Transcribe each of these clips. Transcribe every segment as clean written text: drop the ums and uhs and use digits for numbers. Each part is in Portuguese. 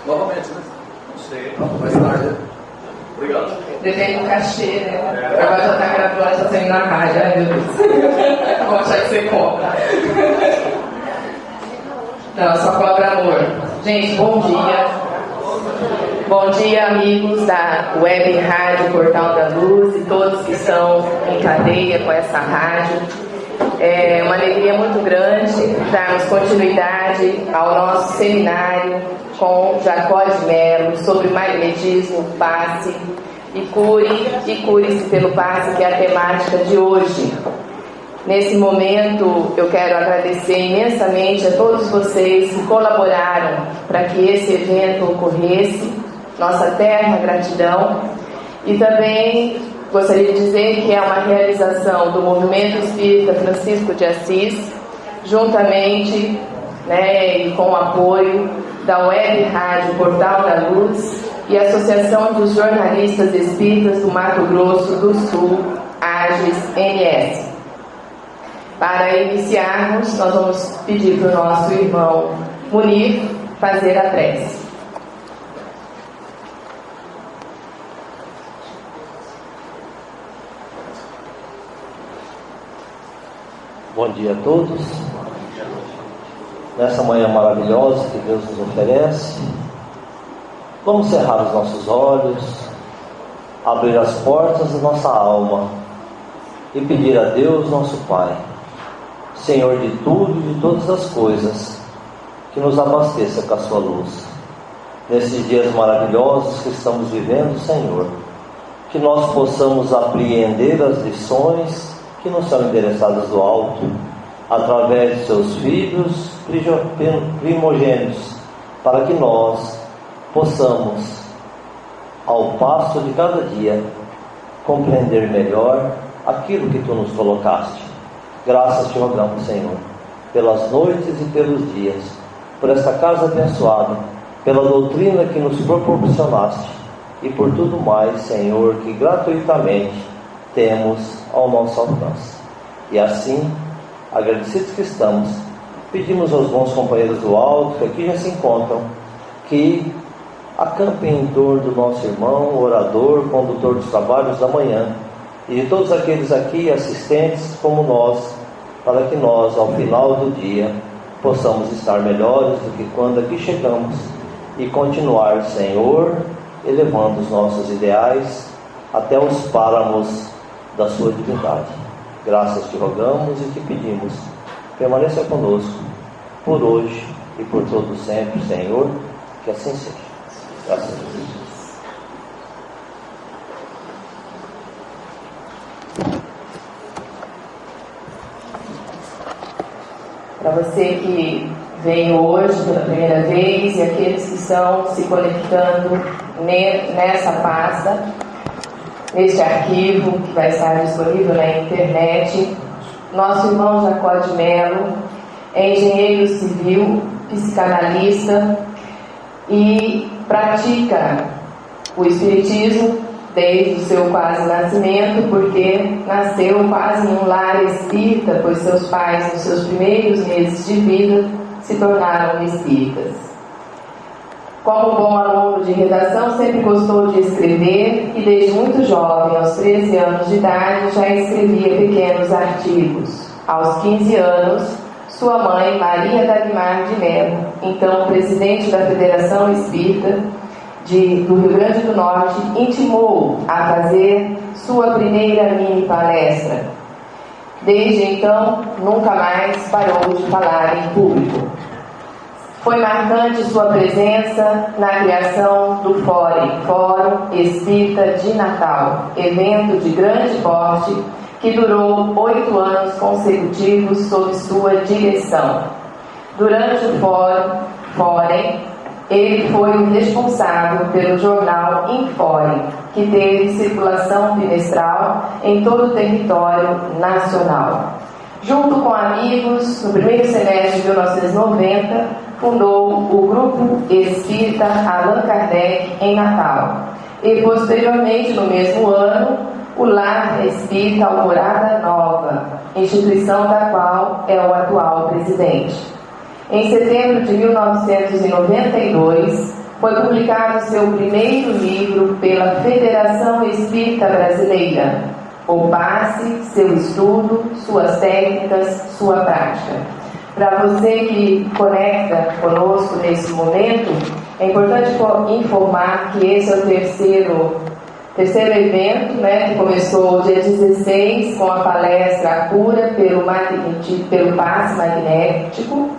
Novamente, né? Não sei. Mais tarde. Obrigado. Depende do cachê, né? Agora já tá gravando, já saindo na rádio. Ai, meu Deus. Vou achar que você cobra. Não, só cobra amor. Gente, bom dia. Bom dia, amigos da Web Rádio Portal da Luz e todos que estão em cadeia com essa rádio. É uma alegria muito grande darmos continuidade ao nosso seminário com Jacó de Mello sobre magnetismo, passe e cure-se pelo passe, que é a temática de hoje. Nesse momento, eu quero agradecer imensamente a todos vocês que colaboraram para que esse evento ocorresse. Nossa eterna gratidão. E também gostaria de dizer que é uma realização do Movimento Espírita Francisco de Assis, juntamente, e com o apoio da Web Rádio Portal da Luz e a Associação dos Jornalistas Espíritas do Mato Grosso do Sul, AGES-MS. Para iniciarmos, nós vamos pedir para o nosso irmão Munir fazer a prece. Bom dia a todos. Nessa manhã maravilhosa que Deus nos oferece, vamos cerrar os nossos olhos, abrir as portas da nossa alma e pedir a Deus, nosso Pai, Senhor de tudo e de todas as coisas, que nos abasteça com a sua luz. Nesses dias maravilhosos que estamos vivendo, Senhor, que nós possamos apreender as lições que nos são endereçadas do alto, através de seus filhos primogênitos, para que nós possamos, ao passo de cada dia, compreender melhor aquilo que Tu nos colocaste. Graças te rogamos, Senhor, pelas noites e pelos dias, por esta casa abençoada, pela doutrina que nos proporcionaste e por tudo mais, Senhor, que gratuitamente temos ao nosso alcance. E assim, agradecidos que estamos, pedimos aos bons companheiros do alto que aqui já se encontram, que acampem em torno do nosso irmão, orador, condutor dos trabalhos da manhã, e de todos aqueles aqui assistentes como nós, para que nós, ao final do dia, possamos estar melhores do que quando aqui chegamos e continuar, Senhor, elevando os nossos ideais até os páramos da sua divindade. Graças te rogamos e te pedimos, permaneça conosco por hoje e por todo sempre, Senhor, que assim seja. Graças a Deus. Para você que veio hoje pela primeira vez e aqueles que estão se conectando nessa pasta, neste arquivo que vai estar disponível na internet, nosso irmão Jacó de Mello é engenheiro civil, psicanalista e pratica o espiritismo desde o seu quase nascimento, porque nasceu quase em um lar espírita, pois seus pais, nos seus primeiros meses de vida, se tornaram espíritas. Como bom aluno de redação, sempre gostou de escrever e desde muito jovem, aos 13 anos de idade, já escrevia pequenos artigos. Aos 15 anos, sua mãe, Maria Dagmar de Mello, então presidente da Federação Espírita do Rio Grande do Norte, intimou a fazer sua primeira mini palestra. Desde então, nunca mais parou de falar em público. Foi marcante sua presença na criação do Fórum Espírita de Natal, evento de grande porte que durou 8 anos consecutivos sob sua direção. Durante o Fórum, ele foi o responsável pelo jornal Infore, que teve circulação bimestral em todo o território nacional. Junto com amigos, no primeiro semestre de 1990, fundou o Grupo Espírita Allan Kardec em Natal. E posteriormente, no mesmo ano, o Lar Espírita Alvorada Nova, instituição da qual é o atual presidente. Em setembro de 1992, foi publicado seu primeiro livro pela Federação Espírita Brasileira, O Passe, Seu Estudo, Suas Técnicas, Sua Prática. Para você que conecta conosco nesse momento, é importante informar que esse é o terceiro evento, que começou dia 16 com a palestra A Cura pelo Passe Magnético.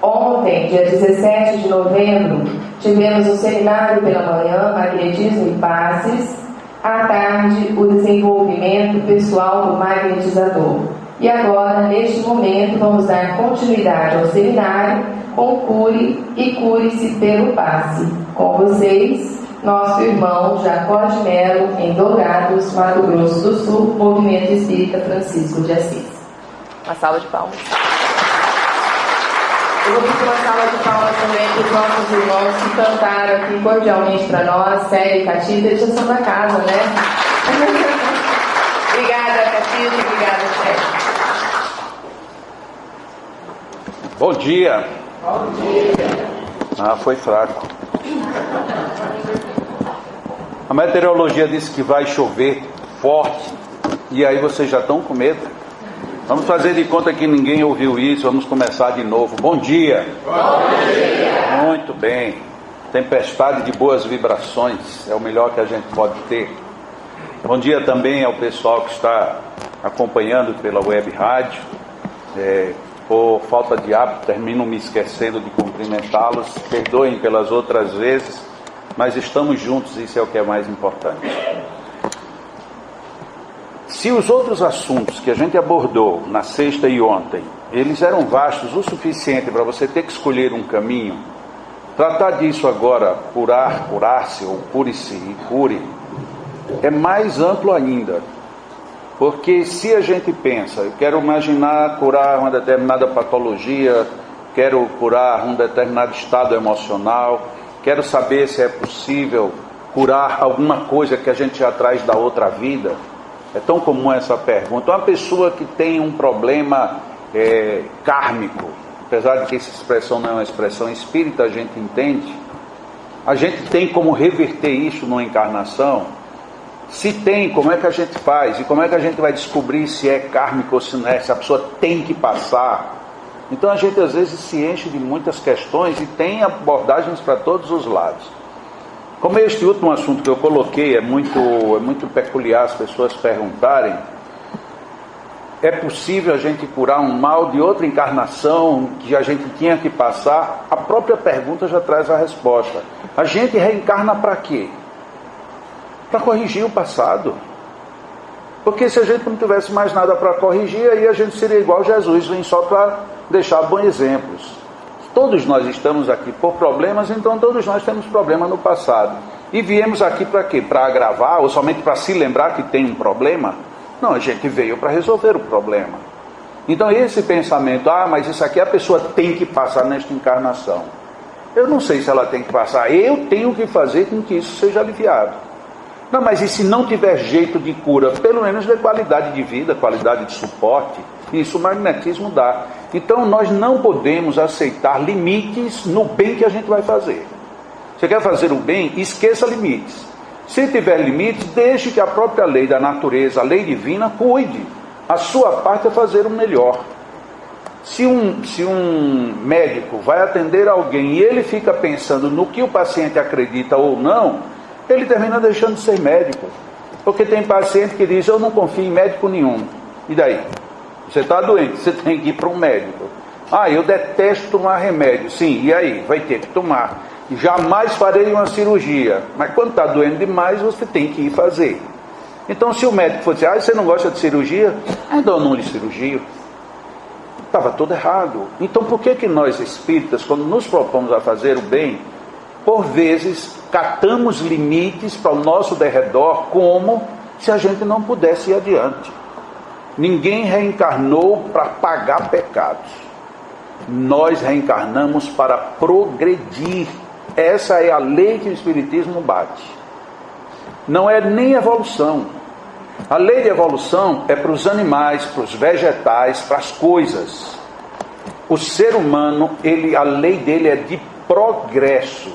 Ontem, dia 17 de novembro, tivemos o seminário pela manhã, Magnetismo e Passes. À tarde, o desenvolvimento pessoal do magnetizador. E agora, neste momento, vamos dar continuidade ao seminário com Cure e Cure-se pelo Passe. Com vocês, nosso irmão Jacó de Melo, em Dourados, Mato Grosso do Sul, Movimento Espírita Francisco de Assis. Uma salva de palmas. Eu vou pedir uma salva de palmas também para os nossos irmãos que cantaram aqui cordialmente para nós, Célia e Catita. Eles já são da casa, né? Obrigada, Catita. Obrigada, Célia. Bom dia. Bom dia. Foi fraco. A meteorologia disse que vai chover forte. E aí vocês já estão com medo? Vamos fazer de conta que ninguém ouviu isso. Vamos começar de novo. Bom dia. Bom dia. Muito bem. Tempestade de boas vibrações. É o melhor que a gente pode ter. Bom dia também ao pessoal que está acompanhando pela web rádio. Por falta de hábito, termino me esquecendo de cumprimentá-los. Perdoem pelas outras vezes, mas estamos juntos, isso é o que é mais importante. Se os outros assuntos que a gente abordou na sexta e ontem, eles eram vastos o suficiente para você ter que escolher um caminho, tratar disso agora, curar-se ou cure-se e cure, é mais amplo ainda. Porque se a gente pensa, eu quero imaginar curar uma determinada patologia, quero curar um determinado estado emocional, quero saber se é possível curar alguma coisa que a gente já traz da outra vida. É tão comum essa pergunta. Uma pessoa que tem um problema kármico, apesar de que essa expressão não é uma expressão espírita, a gente entende. A gente tem como reverter isso numa encarnação? Se tem, como é que a gente faz? E como é que a gente vai descobrir se é kármico ou se não é? Se a pessoa tem que passar? Então a gente às vezes se enche de muitas questões e tem abordagens para todos os lados. Como este último assunto que eu coloquei é muito peculiar as pessoas perguntarem, é possível a gente curar um mal de outra encarnação que a gente tinha que passar? A própria pergunta já traz a resposta. A gente reencarna para quê? Para corrigir o passado. Porque se a gente não tivesse mais nada para corrigir, aí a gente seria igual Jesus, vem só para deixar bons exemplos. Todos nós estamos aqui por problemas, então todos nós temos problema no passado. E viemos aqui para quê? Para agravar ou somente para se lembrar que tem um problema? Não, a gente veio para resolver o problema. Então esse pensamento, mas isso aqui a pessoa tem que passar nesta encarnação. Eu não sei se ela tem que passar, eu tenho que fazer com que isso seja aliviado. Não, mas e se não tiver jeito de cura? Pelo menos de qualidade de vida, qualidade de suporte. Isso o magnetismo dá. Então nós não podemos aceitar limites no bem que a gente vai fazer. Você quer fazer o bem? Esqueça limites. Se tiver limites, deixe que a própria lei da natureza, a lei divina, cuide. A sua parte é fazer o melhor. Se um médico vai atender alguém e ele fica pensando no que o paciente acredita ou não, ele termina deixando de ser médico. Porque tem paciente que diz, eu não confio em médico nenhum. E daí? Você está doente, você tem que ir para um médico. Eu detesto tomar remédio. Sim, e aí? Vai ter que tomar. Jamais farei uma cirurgia. Mas quando está doendo demais, você tem que ir fazer. Então se o médico for dizer, você não gosta de cirurgia? Então eu não lhe cirurgio. Estava tudo errado. Então por que nós espíritas, quando nos propomos a fazer o bem, por vezes catamos limites para o nosso derredor, como se a gente não pudesse ir adiante? Ninguém reencarnou para pagar pecados. Nós reencarnamos para progredir. Essa é a lei que o Espiritismo bate. Não é nem evolução. A lei de evolução é para os animais, para os vegetais, para as coisas. O ser humano, a lei dele é de progresso.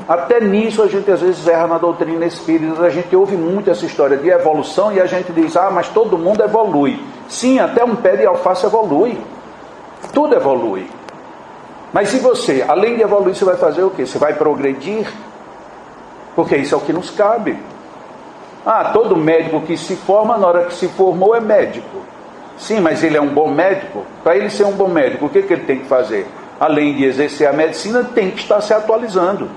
Até nisso a gente às vezes erra na doutrina espírita. A gente ouve muito essa história de evolução e a gente diz, mas todo mundo evolui. Sim, até um pé de alface evolui. Tudo evolui. Mas se você, além de evoluir, você vai fazer o quê? Você vai progredir? Porque isso é o que nos cabe. Todo médico que se forma, na hora que se formou, é médico. Sim, mas ele é um bom médico? Para ele ser um bom médico, o que ele tem que fazer? Além de exercer a medicina, tem que estar se atualizando.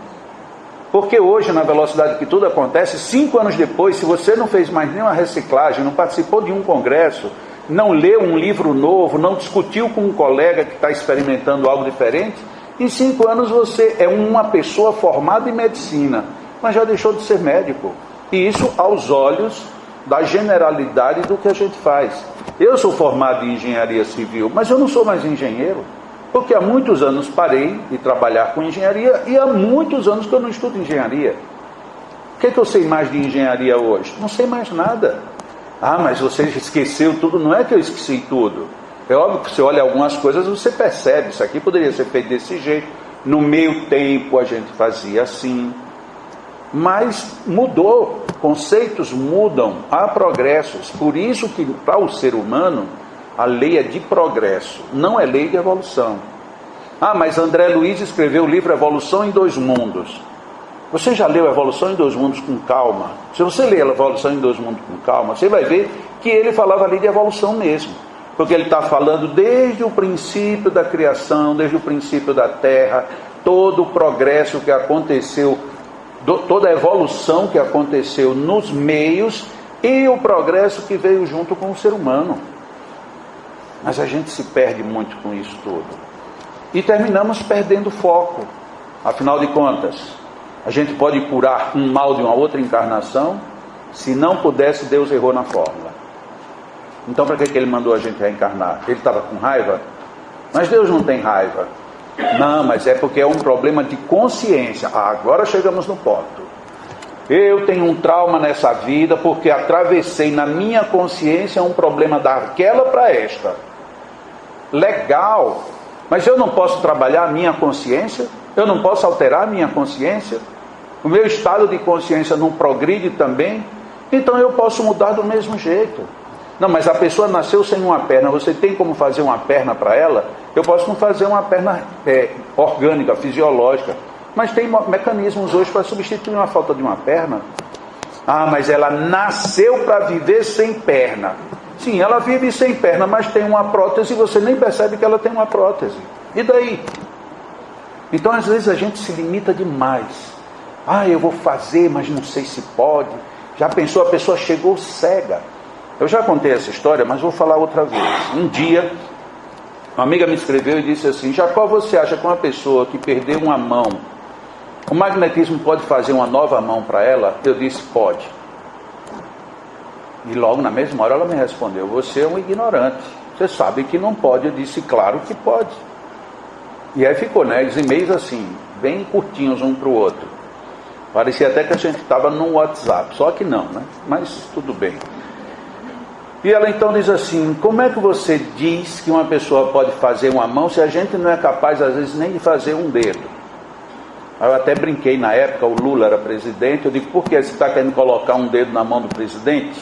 Porque hoje, na velocidade que tudo acontece, 5 anos depois, se você não fez mais nenhuma reciclagem, não participou de um congresso, não leu um livro novo, não discutiu com um colega que está experimentando algo diferente, em 5 anos você é uma pessoa formada em medicina, mas já deixou de ser médico. E isso aos olhos da generalidade do que a gente faz. Eu sou formado em engenharia civil, mas eu não sou mais engenheiro, porque há muitos anos parei de trabalhar com engenharia e há muitos anos que eu não estudo engenharia. O que eu sei mais de engenharia hoje? Não sei mais nada. Mas você esqueceu tudo. Não é que eu esqueci tudo. É óbvio que você olha algumas coisas, você percebe, isso aqui poderia ser feito desse jeito. No meio tempo a gente fazia assim. Mas mudou, conceitos mudam, há progressos. Por isso que para o ser humano a lei é de progresso, não é lei de evolução. Mas André Luiz escreveu o livro Evolução em Dois Mundos. Você já leu Evolução em Dois Mundos com calma? Se você ler Evolução em Dois Mundos com calma, você vai ver que ele falava ali de evolução mesmo. Porque ele está falando desde o princípio da criação, desde o princípio da Terra, todo o progresso que aconteceu, toda a evolução que aconteceu nos meios e o progresso que veio junto com o ser humano. Mas a gente se perde muito com isso tudo. E terminamos perdendo foco. Afinal de contas, a gente pode curar um mal de uma outra encarnação? Se não pudesse, Deus errou na fórmula. Então para que ele mandou a gente reencarnar? Ele estava com raiva? Mas Deus não tem raiva. Não, mas é porque é um problema de consciência. Agora chegamos no ponto. Eu tenho um trauma nessa vida porque atravessei na minha consciência um problema daquela para esta. Legal, mas eu não posso trabalhar a minha consciência? Eu não posso alterar a minha consciência? O meu estado de consciência não progride também? Então eu posso mudar do mesmo jeito. Não, mas a pessoa nasceu sem uma perna, você tem como fazer uma perna para ela? Eu posso não fazer uma perna orgânica, fisiológica, mas tem mecanismos hoje para substituir uma falta de uma perna. Mas ela nasceu para viver sem perna. Sim, ela vive sem perna, mas tem uma prótese e você nem percebe que ela tem uma prótese. E daí? Então às vezes a gente se limita demais. Eu vou fazer, mas não sei se pode. Já pensou, a pessoa chegou cega. Eu já contei essa história, mas vou falar outra vez. Um dia, uma amiga me escreveu e disse assim: Jacó, você acha que uma pessoa que perdeu uma mão, o magnetismo pode fazer uma nova mão para ela? Eu disse, pode. E logo na mesma hora ela me respondeu: você é um ignorante, você sabe que não pode. Eu disse, claro que pode. E aí ficou, os e-mails assim, bem curtinhos um para o outro. Parecia até que a gente estava no WhatsApp, só que não, mas tudo bem. E ela então diz assim: como é que você diz que uma pessoa pode fazer uma mão se a gente não é capaz às vezes nem de fazer um dedo? Eu até brinquei na época, o Lula era presidente, eu digo, por que você está querendo colocar um dedo na mão do presidente?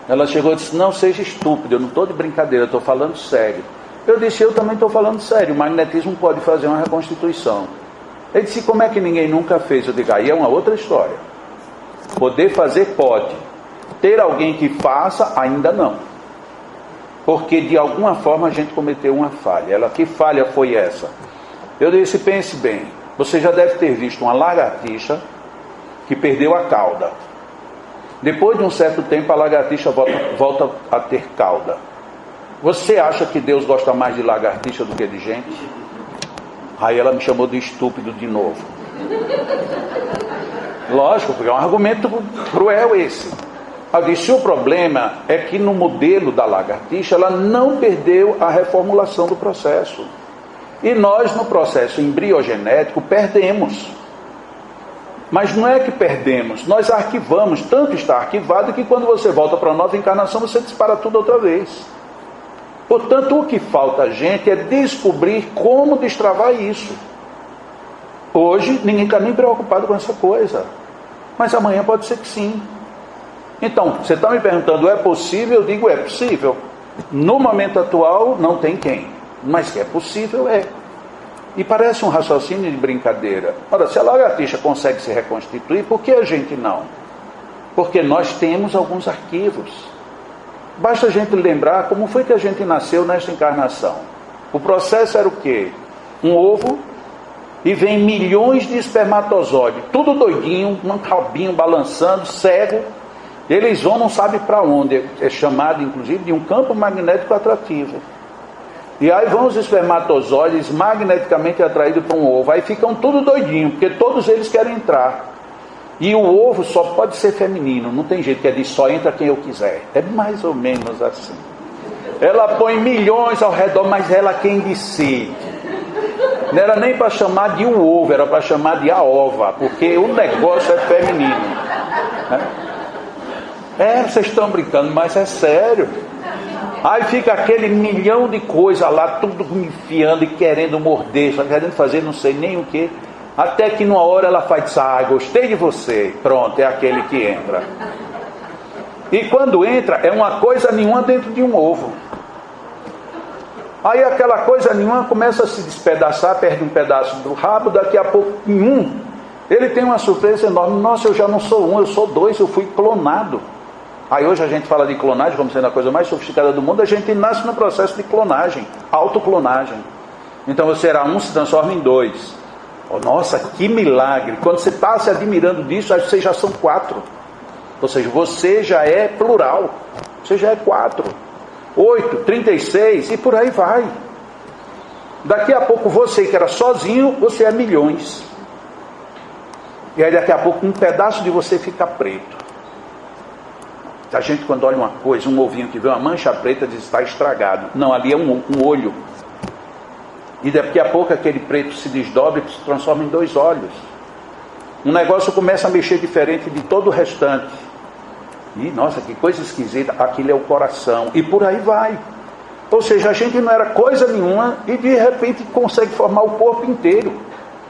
Ela chegou e disse, não seja estúpido, eu não estou de brincadeira, eu estou falando sério. Eu disse, eu também estou falando sério, o magnetismo pode fazer uma reconstituição. Ele disse, como é que ninguém nunca fez? Eu digo, aí é uma outra história. Poder fazer pode, ter alguém que faça, ainda não. Porque de alguma forma a gente cometeu uma falha. Ela, que falha foi essa? Eu disse, pense bem, você já deve ter visto uma lagartixa que perdeu a cauda. Depois de um certo tempo a lagartixa volta a ter cauda. Você acha que Deus gosta mais de lagartixa do que de gente? Aí ela me chamou de estúpido de novo. Lógico, porque é um argumento cruel esse. Ela disse, o problema é que no modelo da lagartixa ela não perdeu a reformulação do processo. E nós no processo embriogenético perdemos. Mas não é que perdemos, nós arquivamos, tanto está arquivado que quando você volta para a nova encarnação você dispara tudo outra vez. Portanto, o que falta a gente é descobrir como destravar isso. Hoje, ninguém está nem preocupado com essa coisa. Mas amanhã pode ser que sim. Então, você está me perguntando, é possível? Eu digo, é possível. No momento atual, não tem quem. Mas que é possível, é. E parece um raciocínio de brincadeira. Ora, se a lagartixa consegue se reconstituir, por que a gente não? Porque nós temos alguns arquivos. Basta a gente lembrar como foi que a gente nasceu nesta encarnação. O processo era o quê? Um ovo, e vem milhões de espermatozoides, tudo doidinho, um rabinho balançando, cego. Eles vão, não sabe para onde. É chamado, inclusive, de um campo magnético atrativo. E aí vão os espermatozoides magneticamente atraídos para um ovo. Aí ficam tudo doidinho, porque todos eles querem entrar. E o ovo só pode ser feminino, não tem jeito, que é de só entra quem eu quiser. É mais ou menos assim. Ela põe milhões ao redor, mas ela quem decide. Não era nem para chamar de um ovo, era para chamar de a ova, porque o negócio é feminino. Vocês estão brincando, mas é sério. Aí fica aquele milhão de coisas lá, tudo enfiando e querendo morder, só querendo fazer não sei nem o que. Até que numa hora ela faz, gostei de você. Pronto, é aquele que entra. E quando entra, é uma coisa nenhuma dentro de um ovo. Aí aquela coisa nenhuma começa a se despedaçar, perde um pedaço do rabo, daqui a pouco, ele tem uma surpresa enorme. Nossa, eu já não sou um, eu sou dois, eu fui clonado. Aí hoje a gente fala de clonagem como sendo a coisa mais sofisticada do mundo. A gente nasce no processo de clonagem, autoclonagem. Então você era um, se transforma em dois. Nossa, que milagre! Quando você está se admirando disso, aí vocês já são 4. Ou seja, você já é plural. Você já é 4, 8, 36 e por aí vai. Daqui a pouco você que era sozinho, você é milhões. E aí daqui a pouco um pedaço de você fica preto. A gente quando olha uma coisa, um ovinho que vê uma mancha preta, diz está estragado. Não, ali é um olho. E daqui a pouco aquele preto se desdobra e se transforma em 2 olhos. Um negócio começa a mexer diferente de todo o restante. E nossa, que coisa esquisita, aquilo é o coração. E por aí vai. Ou seja, a gente não era coisa nenhuma e de repente consegue formar o corpo inteiro.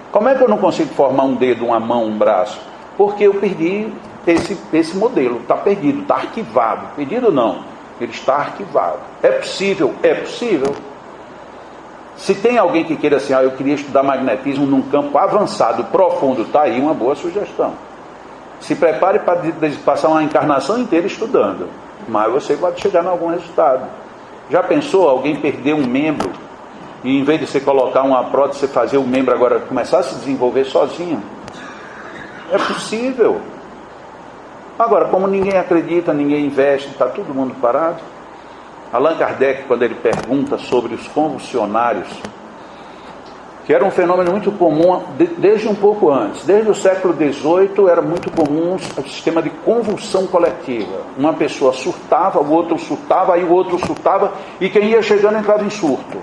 Como é que eu não consigo formar um dedo, uma mão, um braço? Porque eu perdi esse modelo, está perdido, está arquivado. Perdido não, ele está arquivado. É possível? É possível. Se tem alguém que queira assim, eu queria estudar magnetismo num campo avançado, profundo, está aí uma boa sugestão. Se prepare para passar uma encarnação inteira estudando, mas você pode chegar em algum resultado. Já pensou alguém perder um membro e em vez de você colocar uma prótese, você fazer o membro agora começar a se desenvolver sozinho? É possível. Agora, como ninguém acredita, ninguém investe, está todo mundo parado. Allan Kardec, quando ele pergunta sobre os convulsionários, que era um fenômeno muito comum desde um pouco antes, desde o século XVIII era muito comum o sistema de convulsão coletiva. Uma pessoa surtava, o outro surtava, aí o outro surtava, e quem ia chegando entrava em surto.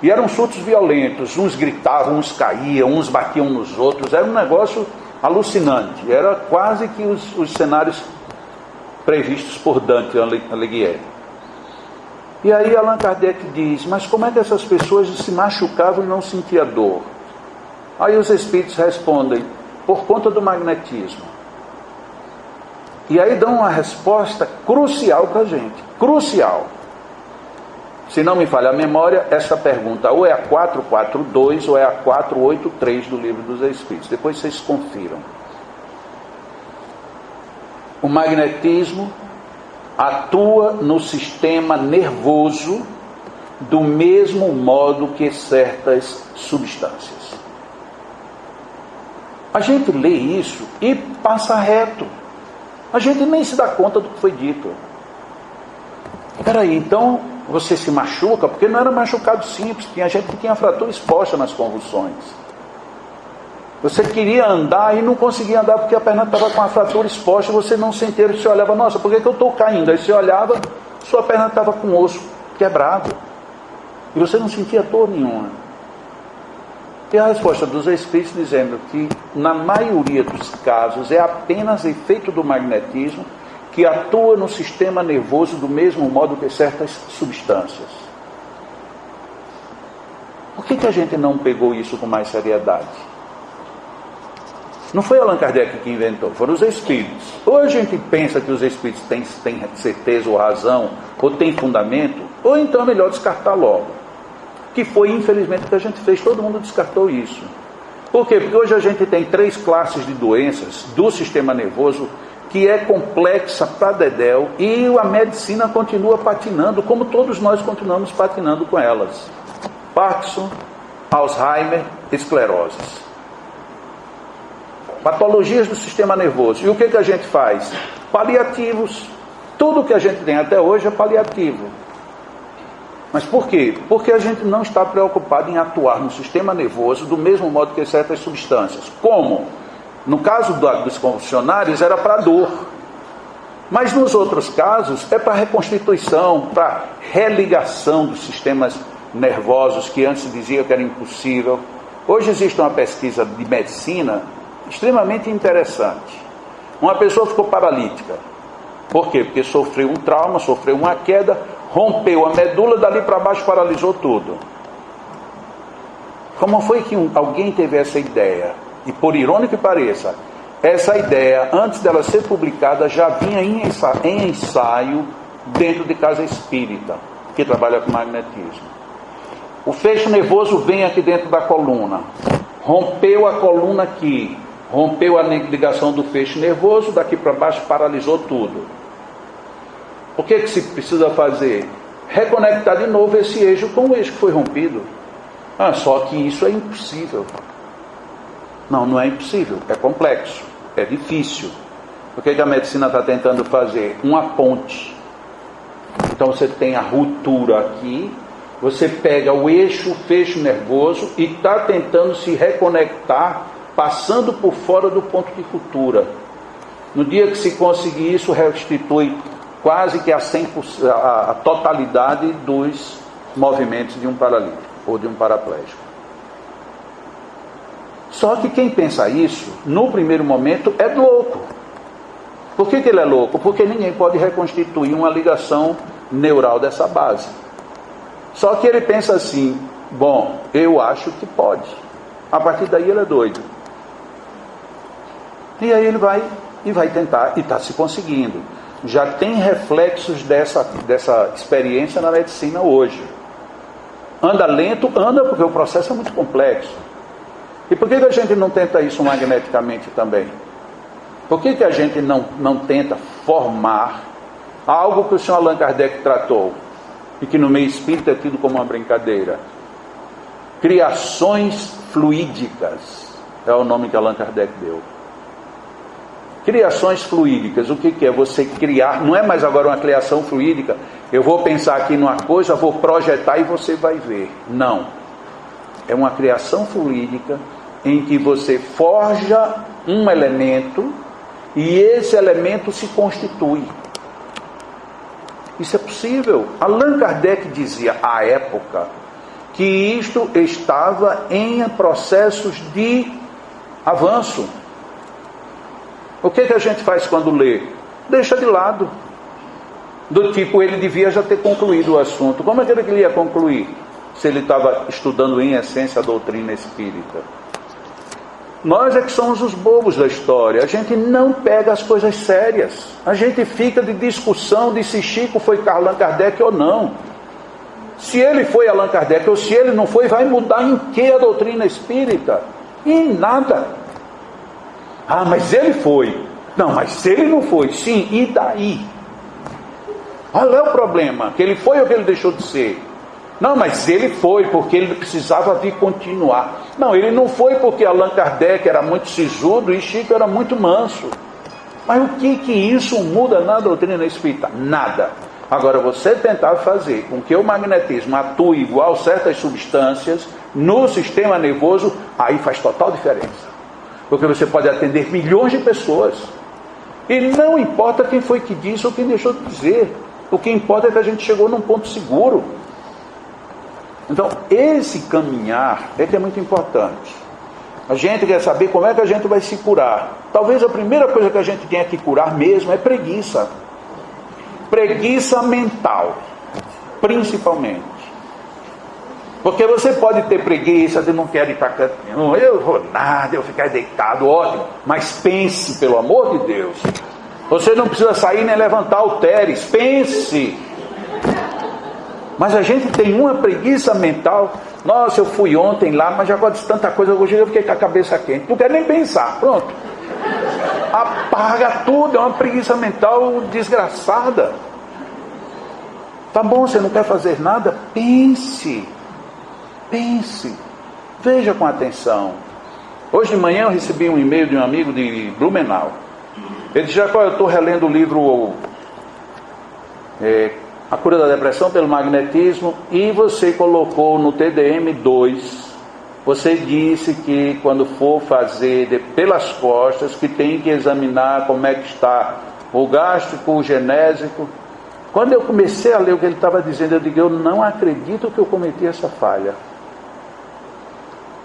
E eram surtos violentos, uns gritavam, uns caíam, uns batiam nos outros, era um negócio alucinante, era quase que os cenários previstos por Dante Alighieri. E aí Allan Kardec diz, mas como é que essas pessoas se machucavam e não sentiam dor? Aí os espíritos respondem, por conta do magnetismo. E aí dão uma resposta crucial para a gente, crucial. Se não me falha a memória, essa pergunta ou é a 442 ou é a 483 do Livro dos Espíritos. Depois vocês confiram. O magnetismo atua no sistema nervoso do mesmo modo que certas substâncias. A gente lê isso e passa reto. A gente nem se dá conta do que foi dito. Peraí, então você se machuca, porque não era machucado simples, tinha gente que tinha fratura exposta nas convulsões. Você queria andar e não conseguia andar porque a perna estava com a fratura exposta, você não sentia, você olhava, nossa, por que eu estou caindo? Aí você olhava, sua perna estava com o osso quebrado. E você não sentia dor nenhuma. E a resposta dos Espíritos dizendo que, na maioria dos casos, é apenas efeito do magnetismo que atua no sistema nervoso do mesmo modo que certas substâncias. Por que a gente não pegou isso com mais seriedade? Não foi Allan Kardec que inventou, foram os espíritos. Ou a gente pensa que os espíritos têm certeza ou razão, ou têm fundamento, ou então é melhor descartar logo. Que foi, infelizmente, o que a gente fez, todo mundo descartou isso. Por quê? Porque hoje a gente tem 3 classes de doenças do sistema nervoso que é complexa para dedéu e a medicina continua patinando, como todos nós continuamos patinando com elas. Parkinson, Alzheimer, escleroses. Patologias do sistema nervoso. E o que a gente faz? Paliativos. Tudo que a gente tem até hoje é paliativo. Mas por quê? Porque a gente não está preocupado em atuar no sistema nervoso do mesmo modo que certas substâncias. Como? No caso dos convulsionários era para dor. Mas nos outros casos é para reconstituição, para religação dos sistemas nervosos que antes se dizia que era impossível. Hoje existe uma pesquisa de medicina extremamente interessante. Uma pessoa ficou paralítica. Por quê? Porque sofreu um trauma, sofreu uma queda, rompeu a medula, dali para baixo paralisou tudo. Como foi que alguém teve essa ideia? E por irônico que pareça, essa ideia, antes dela ser publicada, já vinha em ensaio dentro de casa espírita, que trabalha com magnetismo. O feixe nervoso vem aqui dentro da coluna. Rompeu a coluna aqui. Rompeu a ligação do feixe nervoso, daqui para baixo paralisou tudo. O que se precisa fazer? Reconectar de novo esse eixo com o eixo que foi rompido. Só que isso é impossível. Não é impossível, é complexo, é difícil. O que a medicina está tentando fazer? Uma ponte. Então você tem a ruptura aqui, você pega o eixo, o feixe nervoso e está tentando se reconectar, passando por fora do ponto de ruptura. No dia que se conseguir isso, restitui quase que a totalidade dos movimentos de um paralítico ou de um paraplégico. Só que quem pensa isso, no primeiro momento, é louco. Por que ele é louco? Porque ninguém pode reconstituir uma ligação neural dessa base. Só que ele pensa assim, bom, eu acho que pode. A partir daí ele é doido. E aí ele vai tentar, e está se conseguindo. Já tem reflexos dessa experiência na medicina hoje. Anda lento, anda porque o processo é muito complexo. E por que a gente não tenta isso magneticamente também? Por que a gente não tenta formar algo que o senhor Allan Kardec tratou e que no meio espírita é tido como uma brincadeira? Criações fluídicas é o nome que Allan Kardec deu. Criações fluídicas, o que é? Você criar, não é mais agora uma criação fluídica, eu vou pensar aqui numa coisa, vou projetar e você vai ver. Não. É uma criação fluídica em que você forja um elemento e esse elemento se constitui. Isso é possível. Allan Kardec dizia à época que isto estava em processos de avanço. O que a gente faz quando lê? Deixa de lado. Do tipo, ele devia já ter concluído o assunto. Como é que ele ia concluir? Se ele estava estudando em essência a doutrina espírita. Nós é que somos os bobos da história. A gente não pega as coisas sérias. A gente fica de discussão de se Chico foi Allan Kardec ou não. Se ele foi Allan Kardec ou se ele não foi, vai mudar em que a doutrina espírita? Em nada. Mas ele foi. Não, mas se ele não foi, sim, e daí? Qual é o problema? Que ele foi ou que ele deixou de ser? Não, mas ele foi porque ele precisava de continuar. Não, ele não foi porque Allan Kardec era muito sisudo e Chico era muito manso. Mas o que isso muda na doutrina espírita? Nada. Agora, você tentar fazer com que o magnetismo atue igual certas substâncias no sistema nervoso, aí faz total diferença. Porque você pode atender milhões de pessoas. E não importa quem foi que disse ou quem deixou de dizer. O que importa é que a gente chegou num ponto seguro. Então, esse caminhar é que é muito importante. A gente quer saber como é que a gente vai se curar. Talvez a primeira coisa que a gente tenha que curar mesmo é preguiça. Preguiça mental, principalmente. Porque você pode ter preguiça, eu não quero ir para canto nenhum, eu vou nada, eu ficar deitado, ótimo. Mas pense, pelo amor de Deus. Você não precisa sair nem levantar halteres, pense. Mas a gente tem uma preguiça mental. Nossa, eu fui ontem lá, mas já gosto de tanta coisa, hoje eu fiquei com a cabeça quente. Não quero nem pensar, pronto. Apaga tudo, é uma preguiça mental desgraçada. Tá bom, você não quer fazer nada? Pense. Pense. Veja com atenção. Hoje de manhã eu recebi um e-mail de um amigo de Blumenau. Ele disse: Jacó, eu estou relendo o livro A Cura da Depressão pelo Magnetismo, e você colocou no TDM 2, você disse que quando for fazer pelas costas, que tem que examinar como é que está o gástrico, o genésico. Quando eu comecei a ler o que ele estava dizendo, eu digo: eu não acredito que eu cometi essa falha.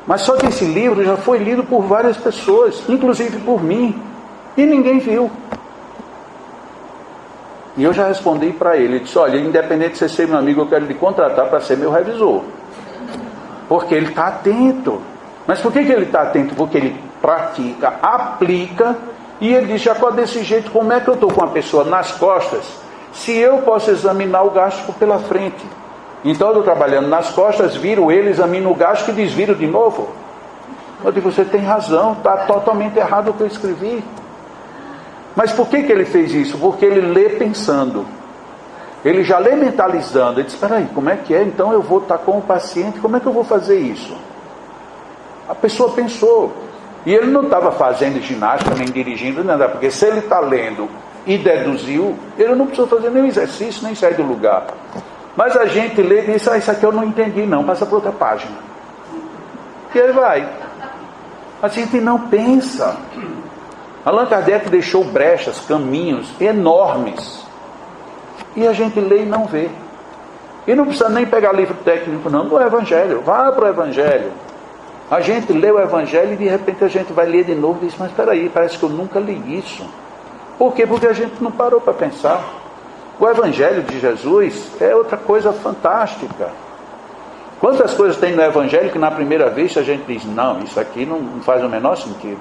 Mas só que esse livro já foi lido por várias pessoas, inclusive por mim, e ninguém viu. E eu já respondi para ele, ele disse: olha, independente de você ser meu amigo, eu quero lhe contratar para ser meu revisor. Porque ele está atento. Mas por que ele está atento? Porque ele pratica, aplica, e ele diz: Jacó, desse jeito, como é que eu estou com a pessoa nas costas, se eu posso examinar o gástrico pela frente? Então eu estou trabalhando nas costas, viro ele, examino o gástrico e desviro de novo. Eu digo: você tem razão, está totalmente errado o que eu escrevi. Mas por que ele fez isso? Porque ele lê pensando. Ele já lê mentalizando. Ele diz: espera aí, como é que é? Então eu vou estar com o paciente, como é que eu vou fazer isso? A pessoa pensou. E ele não estava fazendo ginástica, nem dirigindo, nada. Porque se ele está lendo e deduziu, ele não precisa fazer nenhum exercício, nem sair do lugar. Mas a gente lê e diz: isso aqui eu não entendi não, passa para outra página. E ele vai. A gente não pensa. Allan Kardec deixou brechas, caminhos enormes. E a gente lê e não vê. E não precisa nem pegar livro técnico não, do Evangelho. Vá para o Evangelho. A gente lê o Evangelho e de repente a gente vai ler de novo e diz: mas espera aí, parece que eu nunca li isso. Por quê? Porque a gente não parou para pensar. O Evangelho de Jesus é outra coisa fantástica. Quantas coisas tem no Evangelho que na primeira vista a gente diz: não, isso aqui não faz o menor sentido.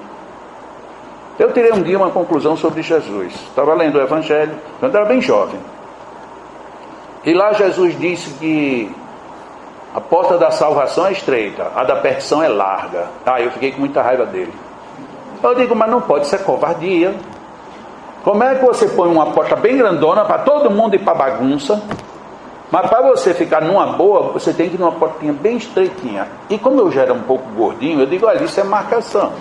Eu tirei um dia uma conclusão sobre Jesus. Estava lendo o Evangelho quando era bem jovem. E lá Jesus disse que a porta da salvação é estreita, a da perdição é larga. Eu fiquei com muita raiva dele. Eu digo: mas não pode ser covardia. Como é que você põe uma porta bem grandona para todo mundo ir para bagunça, mas para você ficar numa boa, você tem que ir numa portinha bem estreitinha? E como eu já era um pouco gordinho, eu digo: olha, isso é marcação.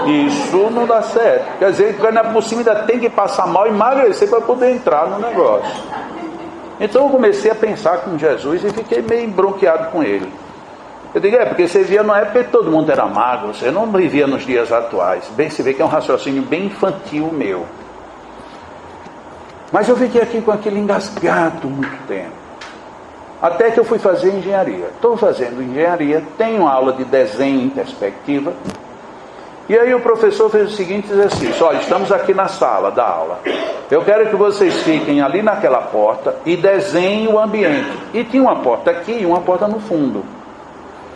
Isso não dá certo. Quer dizer, que por cima ainda tem que passar mal e emagrecer para poder entrar no negócio. Então eu comecei a pensar com Jesus e fiquei meio bronqueado com ele. Eu digo: porque você via na época que todo mundo era magro, você não vivia nos dias atuais. Bem, se vê que é um raciocínio bem infantil meu. Mas eu fiquei aqui com aquilo engasgado muito tempo. Até que eu fui fazer engenharia. Estou fazendo engenharia, tenho uma aula de desenho em perspectiva. E aí o professor fez o seguinte exercício: olha, estamos aqui na sala da aula. Eu quero que vocês fiquem ali naquela porta e desenhem o ambiente. E tinha uma porta aqui e uma porta no fundo.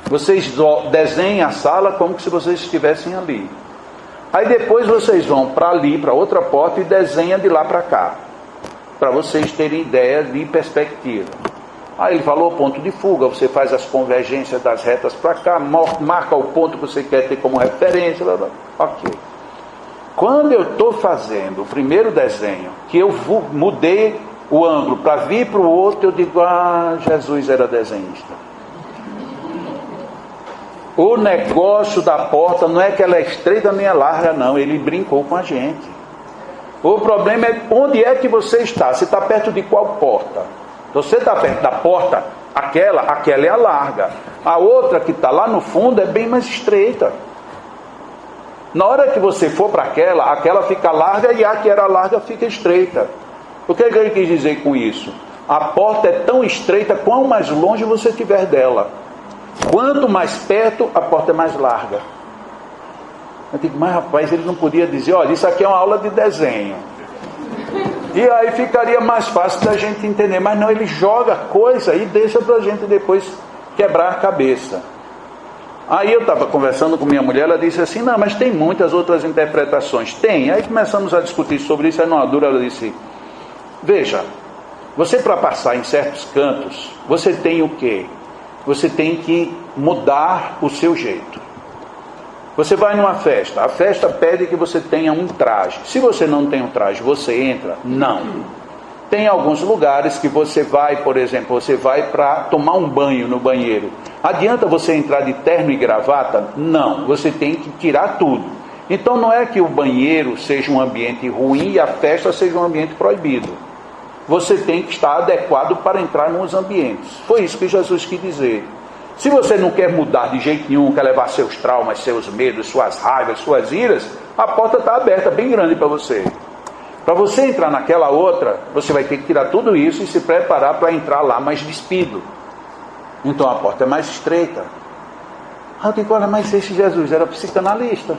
Vocês desenhem a sala como se vocês estivessem ali. Aí depois vocês vão para ali, para outra porta, e desenham de lá para cá, para vocês terem ideia de perspectiva. Aí ele falou ponto de fuga, você faz as convergências das retas para cá, marca o ponto que você quer ter como referência, blá, blá. Ok. Quando eu estou fazendo o primeiro desenho, que eu mudei o ângulo para vir para o outro, eu digo: Jesus era desenhista. O negócio da porta não é que ela é estreita nem é larga, não. Ele brincou com a gente. O problema é onde é que você está. Você está perto de qual porta? Você está perto da porta, aquela é a larga. A outra que está lá no fundo é bem mais estreita. Na hora que você for para aquela fica larga e a que era larga fica estreita. O que ele quis dizer com isso? A porta é tão estreita quanto mais longe você estiver dela. Quanto mais perto, a porta é mais larga. Eu digo: mas rapaz, ele não podia dizer: olha, isso aqui é uma aula de desenho. E aí ficaria mais fácil da gente entender. Mas não, ele joga coisa e deixa para a gente depois quebrar a cabeça. Aí eu estava conversando com minha mulher, ela disse assim, não, mas tem muitas outras interpretações. Tem. Aí começamos a discutir sobre isso, aí numa dura ela disse, veja, você para passar em certos cantos, você tem o quê? Você tem que mudar o seu jeito. Você vai numa festa, a festa pede que você tenha um traje. Se você não tem um traje, você entra? Não. Tem alguns lugares que você vai, por exemplo, você vai para tomar um banho no banheiro. Adianta você entrar de terno e gravata? Não, você tem que tirar tudo. Então não é que o banheiro seja um ambiente ruim e a festa seja um ambiente proibido. Você tem que estar adequado para entrar nos ambientes. Foi isso que Jesus quis dizer. Se você não quer mudar de jeito nenhum, quer levar seus traumas, seus medos, suas raivas, suas iras, a porta está aberta, bem grande para você. Para você entrar naquela outra, você vai ter que tirar tudo isso e se preparar para entrar lá mais despido. Então a porta é mais estreita. Eu digo, olha, mas esse Jesus era psicanalista.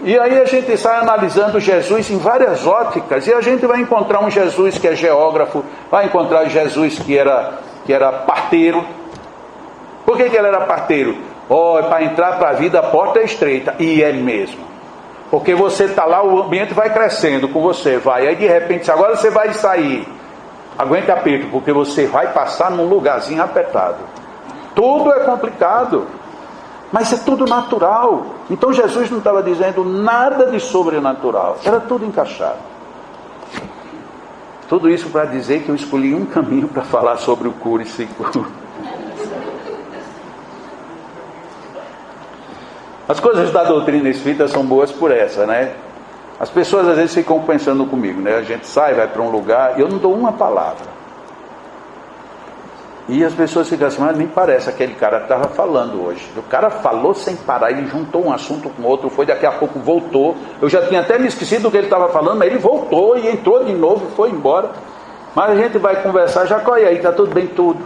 E aí a gente sai analisando Jesus em várias óticas, e a gente vai encontrar um Jesus que é geógrafo, vai encontrar Jesus que era parteiro. Por que ele era parteiro? Para entrar para a vida a porta é estreita, e é mesmo. Porque você está lá, o ambiente vai crescendo com você, vai. Aí de repente, agora você vai sair. Aguente aperto, porque você vai passar num lugarzinho apertado. Tudo é complicado, mas é tudo natural. Então Jesus não estava dizendo nada de sobrenatural, era tudo encaixado. Tudo isso para dizer que eu escolhi um caminho para falar sobre o cure-se. As coisas da doutrina espírita são boas por essa, né? As pessoas às vezes ficam pensando comigo, né? A gente sai, vai para um lugar, e eu não dou uma palavra. E as pessoas ficam assim, mas nem parece aquele cara que estava falando hoje. O cara falou sem parar, ele juntou um assunto com outro, foi, daqui a pouco voltou. Eu já tinha até me esquecido do que ele estava falando, mas ele voltou e entrou de novo e foi embora. Mas a gente vai conversar, já corre aí, está tudo bem, tudo.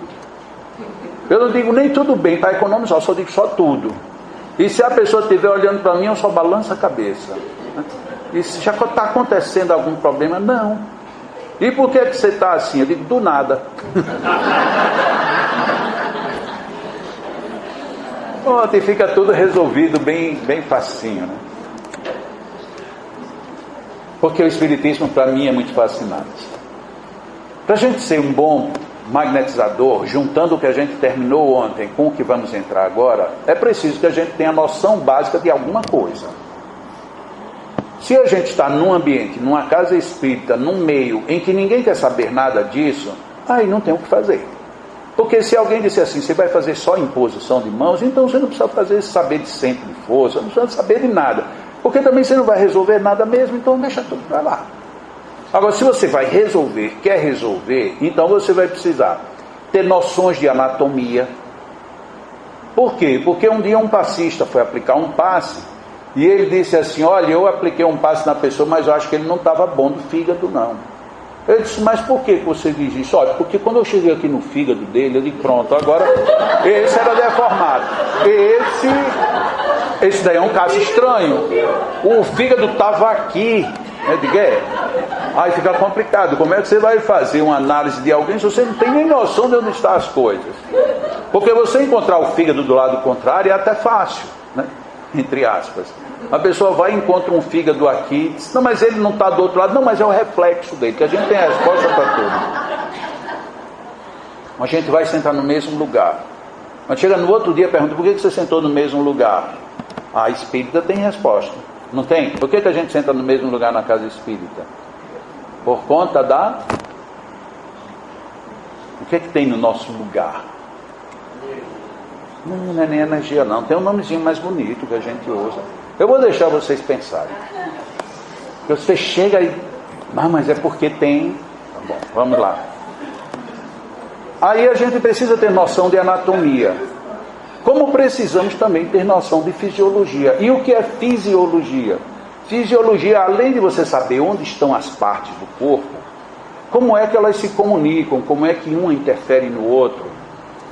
Eu não digo nem tudo bem, para economizar, eu só digo só tudo. E se a pessoa estiver olhando para mim, eu só balanço a cabeça. E se já está acontecendo algum problema? Não. E por que você está assim? Eu digo, do nada. Ontem fica tudo resolvido bem facinho, né? Porque o Espiritismo para mim é muito fascinante. Para a gente ser um bom magnetizador, juntando o que a gente terminou ontem com o que vamos entrar agora, é preciso que a gente tenha noção básica de alguma coisa. Se a gente está num ambiente, numa casa espírita, num meio em que ninguém quer saber nada disso, aí não tem o que fazer. Porque se alguém disser assim, você vai fazer só imposição de mãos, então você não precisa saber de centro de força, não precisa saber de nada. Porque também você não vai resolver nada mesmo, então deixa tudo para lá. Agora, se você vai resolver, quer resolver, então você vai precisar ter noções de anatomia. Por quê? Porque um dia um passista foi aplicar um passe, e ele disse assim, olha, eu apliquei um passe na pessoa, mas eu acho que ele não estava bom do fígado, não. Eu disse, mas por que você diz isso? Olha, porque quando eu cheguei aqui no fígado dele, eu digo, pronto, agora esse era deformado. Esse daí é um caso estranho. O fígado estava aqui. Eu digo, aí fica complicado. Como é que você vai fazer uma análise de alguém se você não tem nem noção de onde estão as coisas? Porque você encontrar o fígado do lado contrário é até fácil, né? Entre aspas. A pessoa vai e encontra um fígado aqui, diz, não, mas ele não está do outro lado. Não, mas é o reflexo dele, que a gente tem a resposta para tudo. A gente vai sentar no mesmo lugar. Mas chega no outro dia e pergunta, por que você sentou no mesmo lugar? A espírita tem resposta. Não tem? Por que a gente senta no mesmo lugar na casa espírita? Por conta da... O que tem no nosso lugar? Não é nem energia não. Tem um nomezinho mais bonito que a gente usa. Eu vou deixar vocês pensarem. Você chega e... mas é porque tem... Tá bom, vamos lá. Aí a gente precisa ter noção de anatomia. Como precisamos também ter noção de fisiologia. E o que é fisiologia? Fisiologia, além de você saber onde estão as partes do corpo, como é que elas se comunicam, como é que uma interfere no outro.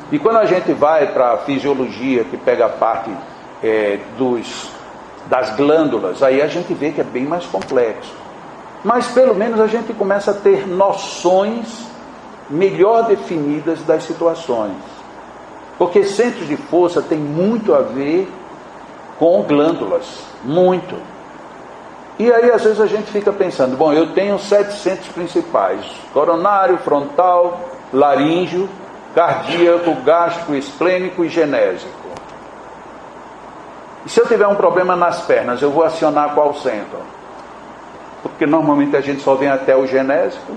E quando a gente vai para a fisiologia, que pega a parte das glândulas, aí a gente vê que é bem mais complexo. Mas pelo menos a gente começa a ter noções melhor definidas das situações. Porque centros de força tem muito a ver com glândulas, muito. E aí às vezes a gente fica pensando, bom, eu tenho 7 centros principais: coronário, frontal, laríngeo, cardíaco, gástrico, esplênico e genésico. E se eu tiver um problema nas pernas, eu vou acionar qual centro? Porque normalmente a gente só vem até o genésico.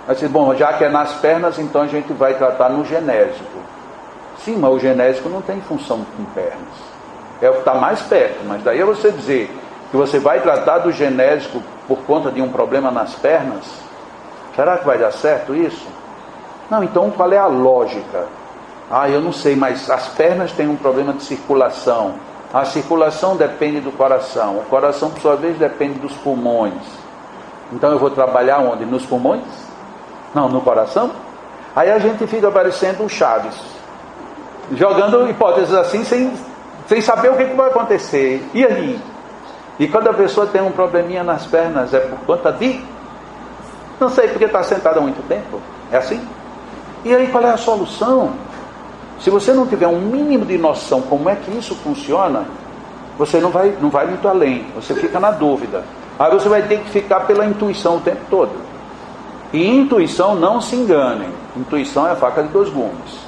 Mas, bom, já que é nas pernas, então a gente vai tratar no genésico. Sim, mas o genésico não tem função com pernas. É o que está mais perto. Mas daí é você dizer que você vai tratar do genésico por conta de um problema nas pernas, será que vai dar certo isso? Não, então qual é a lógica? Eu não sei, mas as pernas têm um problema de circulação. A circulação depende do coração. O coração, por sua vez, depende dos pulmões. Então eu vou trabalhar onde? Nos pulmões? Não, no coração? Aí a gente fica parecendo o Chaves, jogando hipóteses assim, sem saber o que vai acontecer. E aí? E quando a pessoa tem um probleminha nas pernas, é por conta de... Não sei, porque está sentada há muito tempo. É assim? E aí qual é a solução? Se você não tiver um mínimo de noção como é que isso funciona, você não vai muito além. Você fica na dúvida. Aí você vai ter que ficar pela intuição o tempo todo. E intuição, não se enganem, intuição é a faca de 2 gumes.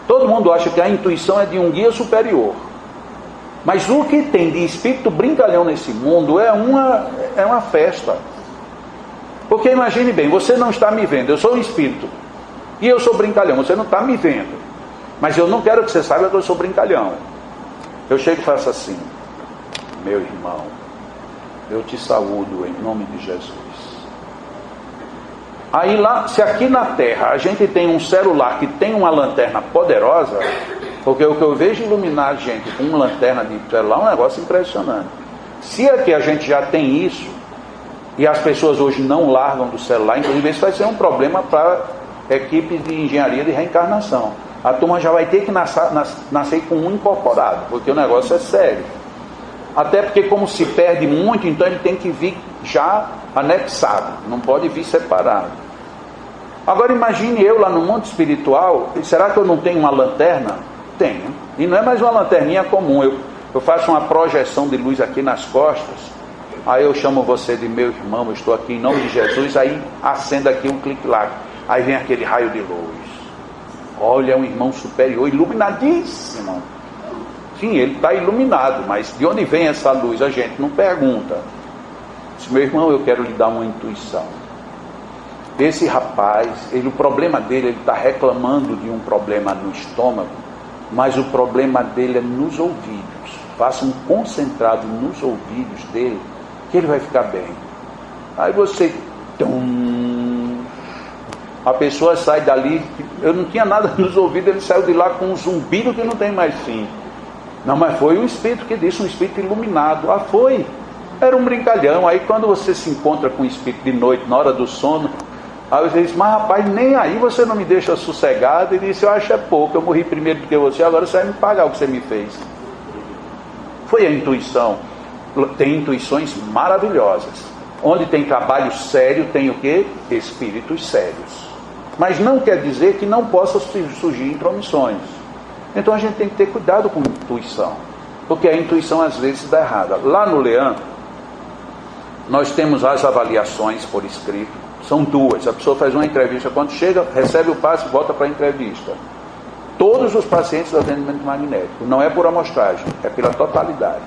Todo mundo acha que a intuição é de um guia superior. Mas o que tem de espírito brincalhão nesse mundo é uma festa. Porque imagine bem, você não está me vendo, eu sou um espírito. E eu sou brincalhão, você não está me vendo. Mas eu não quero que você saiba que eu sou brincalhão. Eu chego e faço assim: meu irmão, eu te saúdo em nome de Jesus. Aí lá, se aqui na Terra a gente tem um celular que tem uma lanterna poderosa, porque o que eu vejo iluminar a gente com uma lanterna de celular é um negócio impressionante. Se aqui a gente já tem isso, e as pessoas hoje não largam do celular, inclusive isso vai ser um problema para a equipe de engenharia de reencarnação. A turma já vai ter que nascer com um incorporado, porque o negócio é sério. Até porque como se perde muito, então ele tem que vir já anexado, não pode vir separado. Agora imagine eu lá no mundo espiritual, será que eu não tenho uma lanterna? Tenho. E não é mais uma lanterninha comum, eu faço uma projeção de luz aqui nas costas, aí eu chamo você de meu irmão, eu estou aqui em nome de Jesus, aí acenda aqui um clique lá, aí vem aquele raio de luz. Olha, é um irmão superior, iluminadíssimo. Sim, ele está iluminado, mas de onde vem essa luz? A gente não pergunta. Diz, meu irmão, eu quero lhe dar uma intuição. Esse rapaz, o problema dele, ele está reclamando de um problema no estômago, mas o problema dele é nos ouvidos. Faça um concentrado nos ouvidos dele, que ele vai ficar bem. Aí você... A pessoa sai dali, eu não tinha nada nos ouvidos, ele saiu de lá com um zumbido que não tem mais fim. Não, mas foi um espírito que disse, um espírito iluminado. Foi. Era um brincalhão. Aí quando você se encontra com o espírito de noite, na hora do sono, aí você diz, mas rapaz, nem aí você não me deixa sossegado. Ele disse, eu acho é pouco, eu morri primeiro do que você, agora você vai me pagar o que você me fez. Foi a intuição. Tem intuições maravilhosas. Onde tem trabalho sério, tem o quê? Espíritos sérios. Mas não quer dizer que não possa surgir intromissões. Então a gente tem que ter cuidado com a intuição, porque a intuição às vezes dá errada. Lá no Leão, nós temos as avaliações por escrito, são 2. A pessoa faz uma entrevista, quando chega, recebe o passe, volta para a entrevista. Todos os pacientes do atendimento magnético, não é por amostragem, é pela totalidade.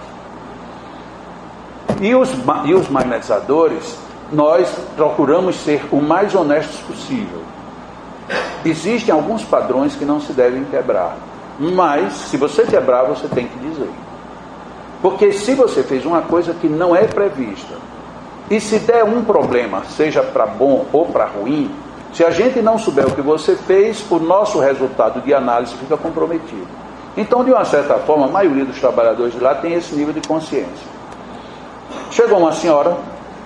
E os magnetizadores, nós procuramos ser o mais honestos possível. Existem alguns padrões que não se devem quebrar, mas se você quebrar, você tem que dizer. Porque se você fez uma coisa que não é prevista, e se der um problema, seja para bom ou para ruim, se a gente não souber o que você fez, o nosso resultado de análise fica comprometido. Então, de uma certa forma, a maioria dos trabalhadores de lá tem esse nível de consciência. Chegou uma senhora,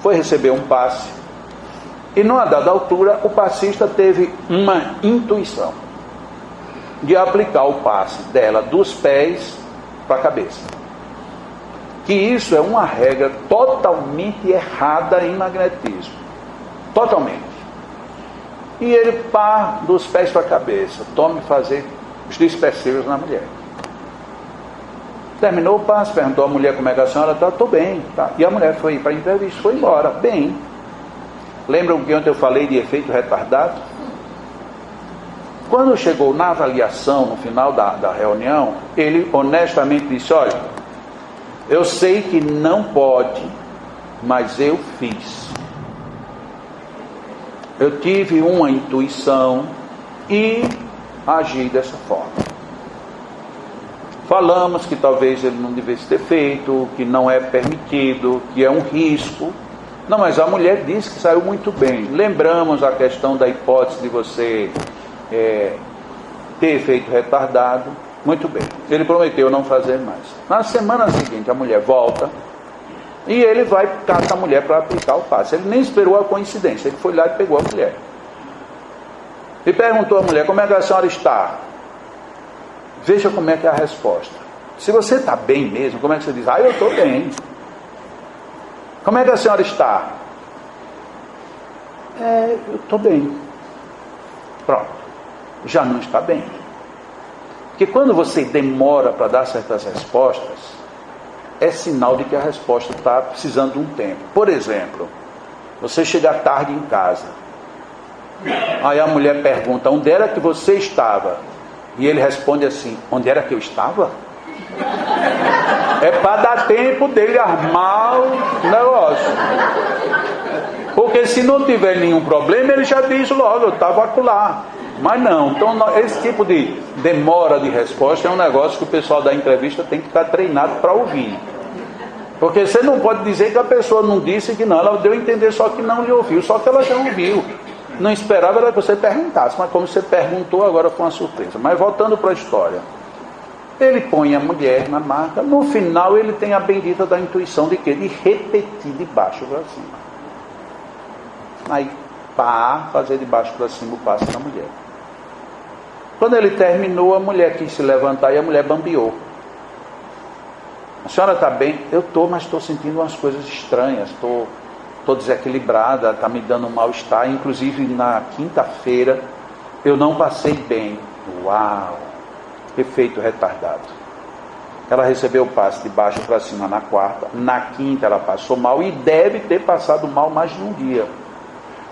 foi receber um passe, e numa dada altura, o passista teve uma intuição de aplicar o passe dela dos pés para a cabeça. Que isso é uma regra totalmente errada em magnetismo. Totalmente. E ele, pá, dos pés para a cabeça, tome fazer os dispersivos na mulher. Terminou o passo, perguntou à mulher como é que a senhora está, estou bem, tá. E a mulher foi para a entrevista, foi embora, bem. Lembram que ontem eu falei de efeito retardado? Quando chegou na avaliação, no final da reunião, ele honestamente disse, olha, eu sei que não pode, mas eu fiz. Eu tive uma intuição e agi dessa forma. Falamos que talvez ele não devesse ter feito, que não é permitido, que é um risco. Não, mas a mulher disse que saiu muito bem. Lembramos a questão da hipótese de você ter efeito retardado. Muito bem. Ele prometeu não fazer mais. Na semana seguinte, a mulher volta e ele vai cata a mulher para aplicar o passe. Ele nem esperou a coincidência. Ele foi lá e pegou a mulher. E perguntou à mulher, como é que a senhora está? Veja como é que é a resposta. Se você está bem mesmo, como é que você diz? Eu estou bem. Como é que a senhora está? Eu estou bem. Pronto. Já não está bem. Porque quando você demora para dar certas respostas, é sinal de que a resposta está precisando de um tempo. Por exemplo, você chega tarde em casa. Aí a mulher pergunta, onde era que você estava? E ele responde assim, onde era que eu estava? É para dar tempo dele armar o negócio. Porque se não tiver nenhum problema, ele já diz logo, eu estava acolá. Mas não, então esse tipo de demora de resposta é um negócio que o pessoal da entrevista tem que estar treinado para ouvir. Porque você não pode dizer que a pessoa não disse que não, ela deu a entender só que não lhe ouviu, só que ela já ouviu. Não esperava era que você perguntasse, mas como você perguntou, agora foi uma surpresa. Mas voltando para a história. Ele põe a mulher na marca, no final ele tem a bendita da intuição de quê? De repetir de baixo para cima. Aí, pá, fazer de baixo para cima o passo da mulher. Quando ele terminou, a mulher quis se levantar e a mulher bambeou. A senhora está bem? Eu estou, mas estou sentindo umas coisas estranhas, estou desequilibrada, está me dando um mal-estar. Inclusive na quinta-feira eu não passei bem. Uau! Efeito retardado. Ela recebeu o passe de baixo para cima na quarta, na quinta ela passou mal e deve ter passado mal mais de um dia.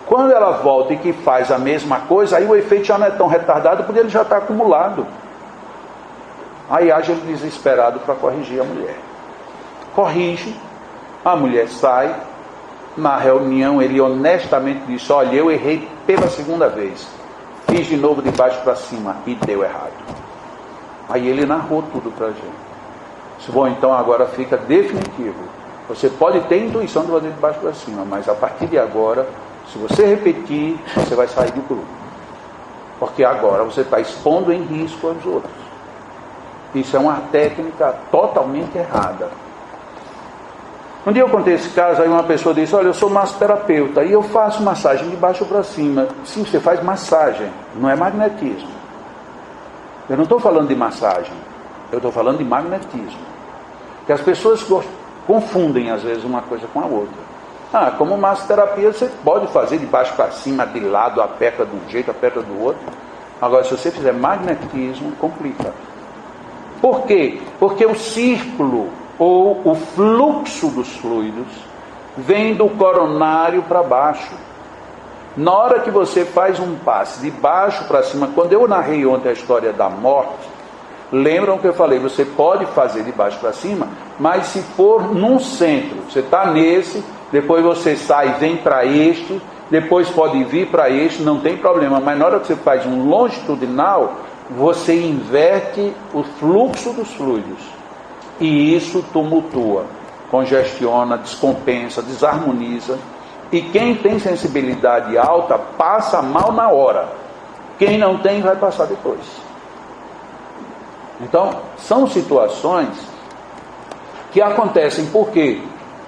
Quando ela volta e que faz a mesma coisa, aí o efeito já não é tão retardado porque ele já está acumulado. Aí age ele desesperado para corrigir a mulher. Corrige, a mulher sai. Na reunião ele honestamente disse, olha, eu errei pela segunda vez. Fiz de novo de baixo para cima e deu errado. Aí ele narrou tudo para a gente. Disse, bom, então agora fica definitivo. Você pode ter intuição de fazer de baixo para cima, mas a partir de agora, se você repetir, você vai sair do grupo. Porque agora você está expondo em risco aos outros. Isso é uma técnica totalmente errada. Um dia eu contei esse caso, aí uma pessoa disse, olha, eu sou massoterapeuta e eu faço massagem de baixo para cima. Sim, você faz massagem, não é magnetismo. Eu não estou falando de massagem, eu estou falando de magnetismo. Porque as pessoas confundem às vezes uma coisa com a outra. Como massoterapia você pode fazer de baixo para cima, de lado, aperta de um jeito, aperta do outro. Agora, se você fizer magnetismo, complica. Por quê? Porque o círculo ou o fluxo dos fluidos vem do coronário para baixo. Na hora que você faz um passe de baixo para cima, quando eu narrei ontem a história da morte, lembram que eu falei, você pode fazer de baixo para cima, mas se for num centro, você está nesse, depois você sai, vem para este, depois pode vir para este, não tem problema, mas na hora que você faz um longitudinal, você inverte o fluxo dos fluidos. E isso tumultua, congestiona, descompensa, desarmoniza. E quem tem sensibilidade alta passa mal na hora. Quem não tem vai passar depois. Então, são situações que acontecem por quê?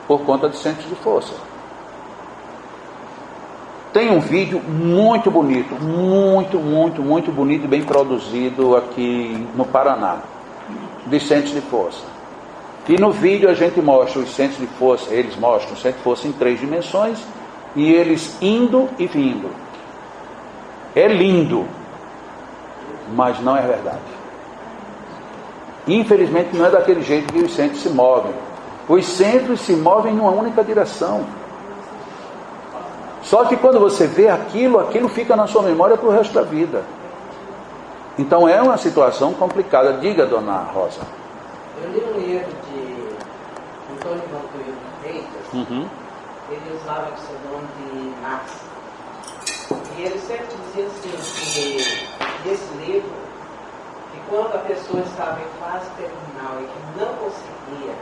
Por conta de centros de força. Tem um vídeo muito bonito, muito bonito e bem produzido aqui no Paraná, de centros de força. E no vídeo a gente mostra os centros de força, eles mostram o centro de força em 3 dimensões, e eles indo e vindo. É lindo, mas não é verdade. Infelizmente não é daquele jeito que os centros se movem. Os centros se movem numa única direção. Só que quando você vê aquilo fica na sua memória para o resto da vida. Então é uma situação complicada. Diga, dona Rosa. Eu li um livro de Antônio Vantuil Freitas. Ele usava o pseudônimo de Max. E ele sempre dizia assim, que nesse livro, que quando a pessoa estava em fase terminal e que não conseguia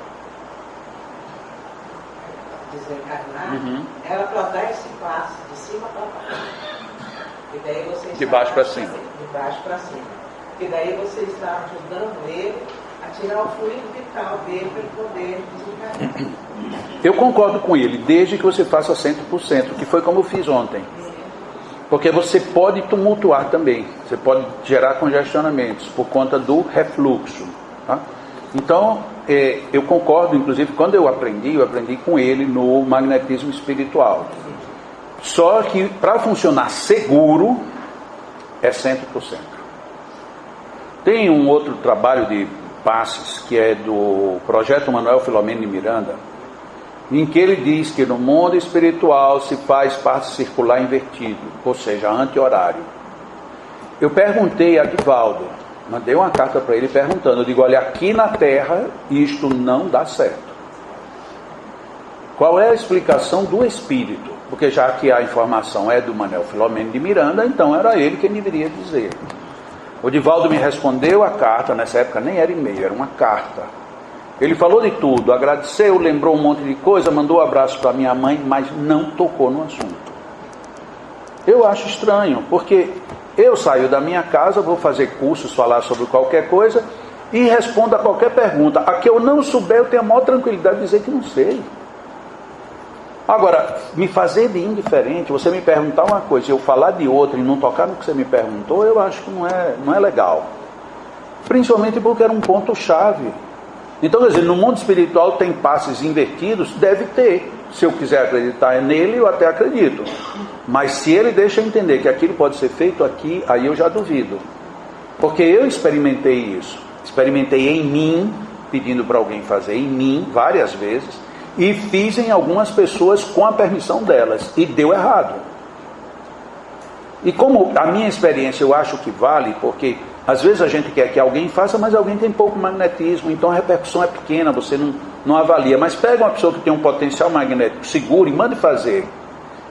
desencarnar, era para dar esse passo de cima para baixo. E daí você de baixo para cima. De baixo para cima. E daí você está ajudando ele a tirar o fluido vital dele para ele poder desencarnar. Eu concordo com ele, desde que você faça 100%, que foi como eu fiz ontem. Porque você pode tumultuar também, você pode gerar congestionamentos por conta do refluxo. Tá? Então, eu concordo, inclusive, quando eu aprendi com ele no magnetismo espiritual. Só que para funcionar seguro, é 100%. Tem um outro trabalho de passes, que é do Projeto Manuel Filomeno de Miranda, em que ele diz que no mundo espiritual se faz passe circular invertido, ou seja, anti-horário. Eu perguntei a Divaldo, mandei uma carta para ele perguntando, eu digo, olha, aqui na Terra isto não dá certo. Qual é a explicação do Espírito? Porque já que a informação é do Manuel Filomeno de Miranda, então era ele quem deveria dizer. O Divaldo me respondeu a carta, nessa época nem era e-mail, era uma carta. Ele falou de tudo, agradeceu, lembrou um monte de coisa, mandou um abraço para minha mãe, mas não tocou no assunto. Eu acho estranho, porque eu saio da minha casa, vou fazer cursos, falar sobre qualquer coisa e respondo a qualquer pergunta. A que eu não souber, eu tenho a maior tranquilidade de dizer que não sei. Agora, me fazer de indiferente, você me perguntar uma coisa, eu falar de outra e não tocar no que você me perguntou, eu acho que não é legal. Principalmente porque era um ponto-chave. Então, quer dizer, no mundo espiritual tem passes invertidos? Deve ter. Se eu quiser acreditar nele, eu até acredito. Mas se ele deixa entender que aquilo pode ser feito aqui, aí eu já duvido. Porque eu experimentei isso. Experimentei em mim, pedindo para alguém fazer em mim, várias vezes, e fiz em algumas pessoas com a permissão delas, e deu errado. E como a minha experiência eu acho que vale, porque às vezes a gente quer que alguém faça, mas alguém tem pouco magnetismo, então a repercussão é pequena, você não avalia. Mas pega uma pessoa que tem um potencial magnético, segura e mande fazer.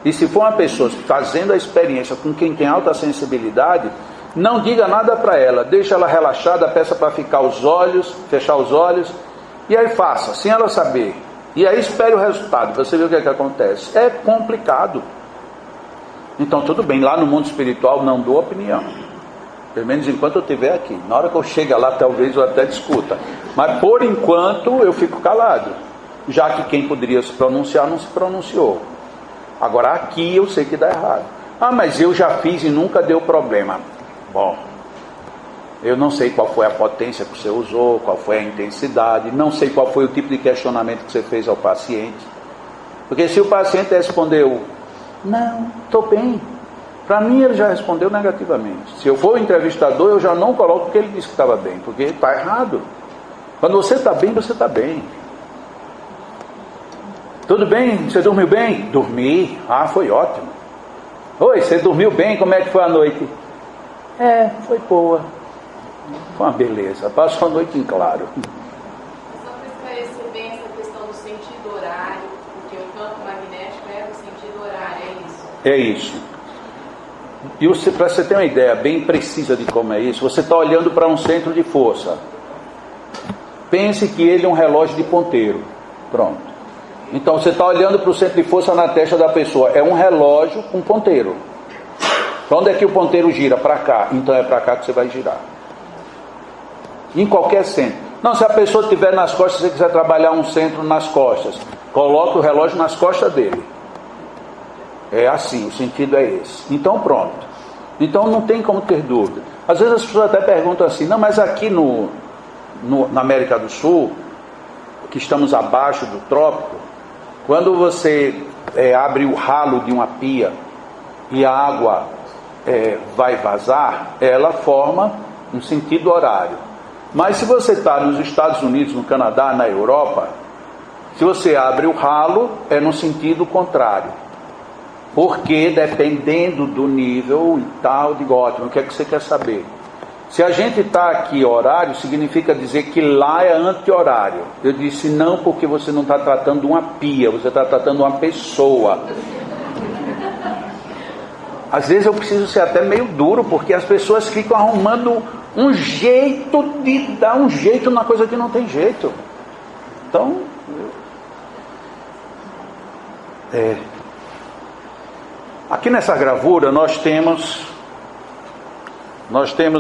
E se for uma pessoa fazendo a experiência com quem tem alta sensibilidade, não diga nada para ela, deixa ela relaxada, peça para fechar os olhos, e aí faça, sem ela saber. E aí espere o resultado, você vê o que é que acontece. É complicado. Então tudo bem, lá no mundo espiritual não dou opinião. Pelo menos enquanto eu estiver aqui. Na hora que eu chegar lá, talvez eu até discuta. Mas por enquanto eu fico calado. Já que quem poderia se pronunciar não se pronunciou. Agora aqui eu sei que dá errado. Ah, mas eu já fiz e nunca deu problema. Bom, eu não sei qual foi a potência que você usou, qual foi a intensidade, não sei qual foi o tipo de questionamento que você fez ao paciente. Porque se o paciente respondeu, não, estou bem, para mim ele já respondeu negativamente. Se eu for o entrevistador, eu já não coloco porque ele disse que estava bem, porque está errado. Quando você está bem, você está bem. Tudo bem? Você dormiu bem? Dormi. Ah, foi ótimo. Oi, você dormiu bem? Como é que foi a noite? Foi boa. Foi uma beleza. Passou a noite em claro. Só para esclarecer bem essa questão do sentido horário, porque o campo magnético é o sentido horário, é isso? É isso. E para você ter uma ideia bem precisa de como é isso, você está olhando para um centro de força. Pense que ele é um relógio de ponteiro. Pronto. Então você está olhando para o centro de força na testa da pessoa. É um relógio com ponteiro. Para onde é que o ponteiro gira? Para cá. Então é para cá que você vai girar. Em qualquer centro. Não, se a pessoa estiver nas costas, se você quiser trabalhar um centro nas costas, coloque o relógio nas costas dele. É assim, o sentido é esse. Então pronto. Então não tem como ter dúvida. Às vezes as pessoas até perguntam assim, não, mas aqui na América do Sul, que estamos abaixo do trópico, quando você abre o ralo de uma pia e a água vai vazar, ela forma um sentido horário. Mas se você está nos Estados Unidos, no Canadá, na Europa, se você abre o ralo, é no sentido contrário. Porque dependendo do nível e tal, digo, ótimo, o que é que você quer saber? Se a gente está aqui horário, significa dizer que lá é anti-horário. Eu disse não, porque você não está tratando uma pia, você está tratando uma pessoa. Às vezes eu preciso ser até meio duro, porque as pessoas ficam arrumando um jeito de dar um jeito na coisa que não tem jeito. Então, aqui nessa gravura nós temos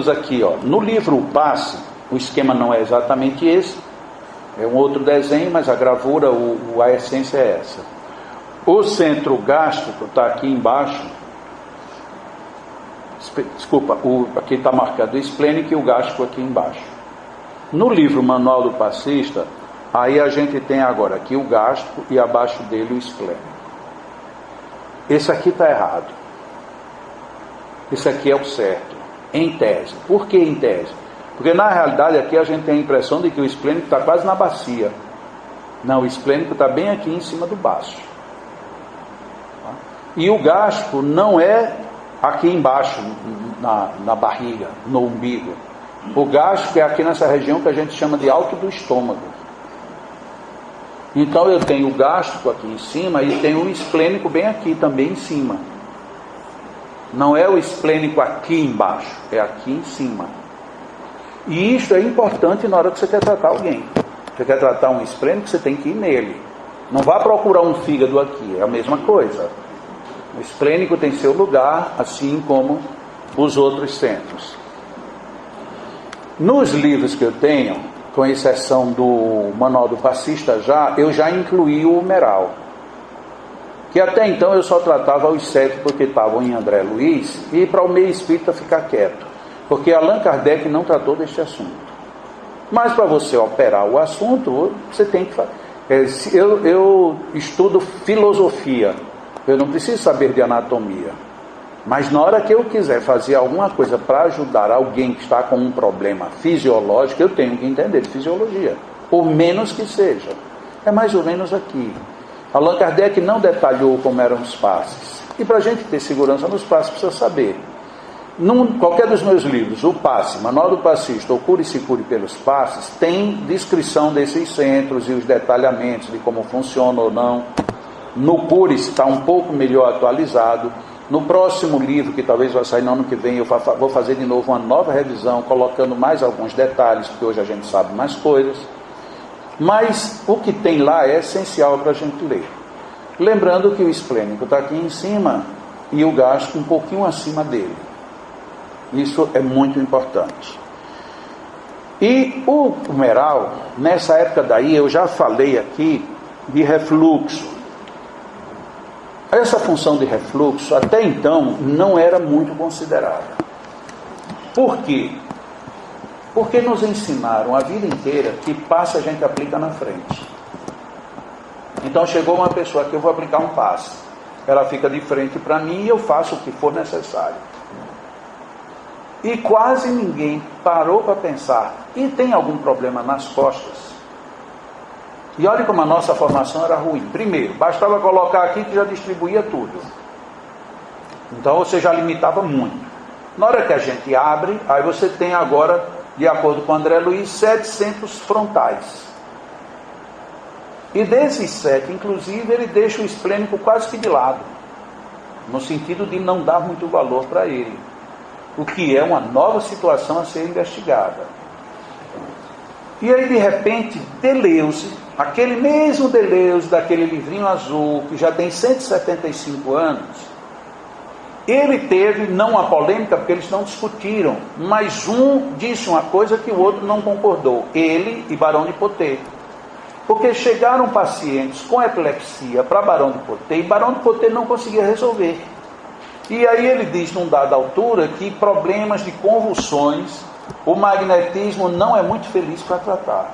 aqui, ó, no livro O Passe, o esquema não é exatamente esse, é um outro desenho, mas a gravura, a essência é essa. O centro gástrico está aqui embaixo. Desculpa, aqui está marcado o esplênico e o gástrico aqui embaixo. No livro Manual do Passista, aí a gente tem agora aqui o gástrico e abaixo dele o esplênico. Esse aqui está errado. Esse aqui é o certo, em tese. Por que em tese? Porque na realidade aqui a gente tem a impressão de que o esplênico está quase na bacia. Não, o esplênico está bem aqui em cima do baço. E o gástrico não é aqui embaixo, na barriga, no umbigo. O gástrico é aqui nessa região que a gente chama de alto do estômago. Então eu tenho o gástrico aqui em cima e tenho o esplênico bem aqui também em cima. Não é o esplênico aqui embaixo, é aqui em cima. E isso é importante na hora que você quer tratar alguém. Você quer tratar um esplênico, você tem que ir nele. Não vá procurar um fígado aqui, é a mesma coisa. O esplênico tem seu lugar, assim como os outros centros. Nos livros que eu tenho, com exceção do Manual do Passista, eu já incluí o humeral. Que até então eu só tratava os 7 porque estavam em André Luiz, e para o meio espírita ficar quieto. Porque Allan Kardec não tratou deste assunto. Mas para você operar o assunto, você tem que fazer. Eu estudo filosofia. Eu não preciso saber de anatomia. Mas na hora que eu quiser fazer alguma coisa para ajudar alguém que está com um problema fisiológico, eu tenho que entender de fisiologia. Por menos que seja. É mais ou menos aqui. Allan Kardec não detalhou como eram os passes. E para a gente ter segurança nos passes, precisa saber. Qualquer dos meus livros, o Passe, Manual do Passista ou Cure-se Cure pelos Passes, tem descrição desses centros e os detalhamentos de como funciona ou não. No Cure-se está um pouco melhor atualizado. No próximo livro, que talvez vai sair no ano que vem, eu vou fazer de novo uma nova revisão, colocando mais alguns detalhes, porque hoje a gente sabe mais coisas. Mas o que tem lá é essencial para a gente ler. Lembrando que o esplênico está aqui em cima e o gástrico um pouquinho acima dele. Isso é muito importante. E o humeral, nessa época daí, eu já falei aqui de refluxo. Essa função de refluxo, até então, não era muito considerada. Por quê? Porque nos ensinaram a vida inteira que passe a gente aplica na frente. Então chegou uma pessoa que eu vou aplicar um passe. Ela fica de frente para mim e eu faço o que for necessário. E quase ninguém parou para pensar, e tem algum problema nas costas? E olha como a nossa formação era ruim. Primeiro, bastava colocar aqui que já distribuía tudo. Então você já limitava muito. Na hora que a gente abre, aí você tem agora, de acordo com André Luiz, 700 frontais. E desses 7, inclusive, ele deixa o esplênico quase que de lado. No sentido de não dar muito valor para ele. O que é uma nova situação a ser investigada. E aí, de repente, Deleuze, aquele mesmo Deleuze daquele livrinho azul, que já tem 175 anos, ele teve, não uma polêmica, porque eles não discutiram, mas um disse uma coisa que o outro não concordou, ele e Barão de Potê. Porque chegaram pacientes com epilepsia para Barão de Potê, e Barão de Potê não conseguia resolver. E aí ele diz, num dada altura, que problemas de convulsões, o magnetismo não é muito feliz para tratar.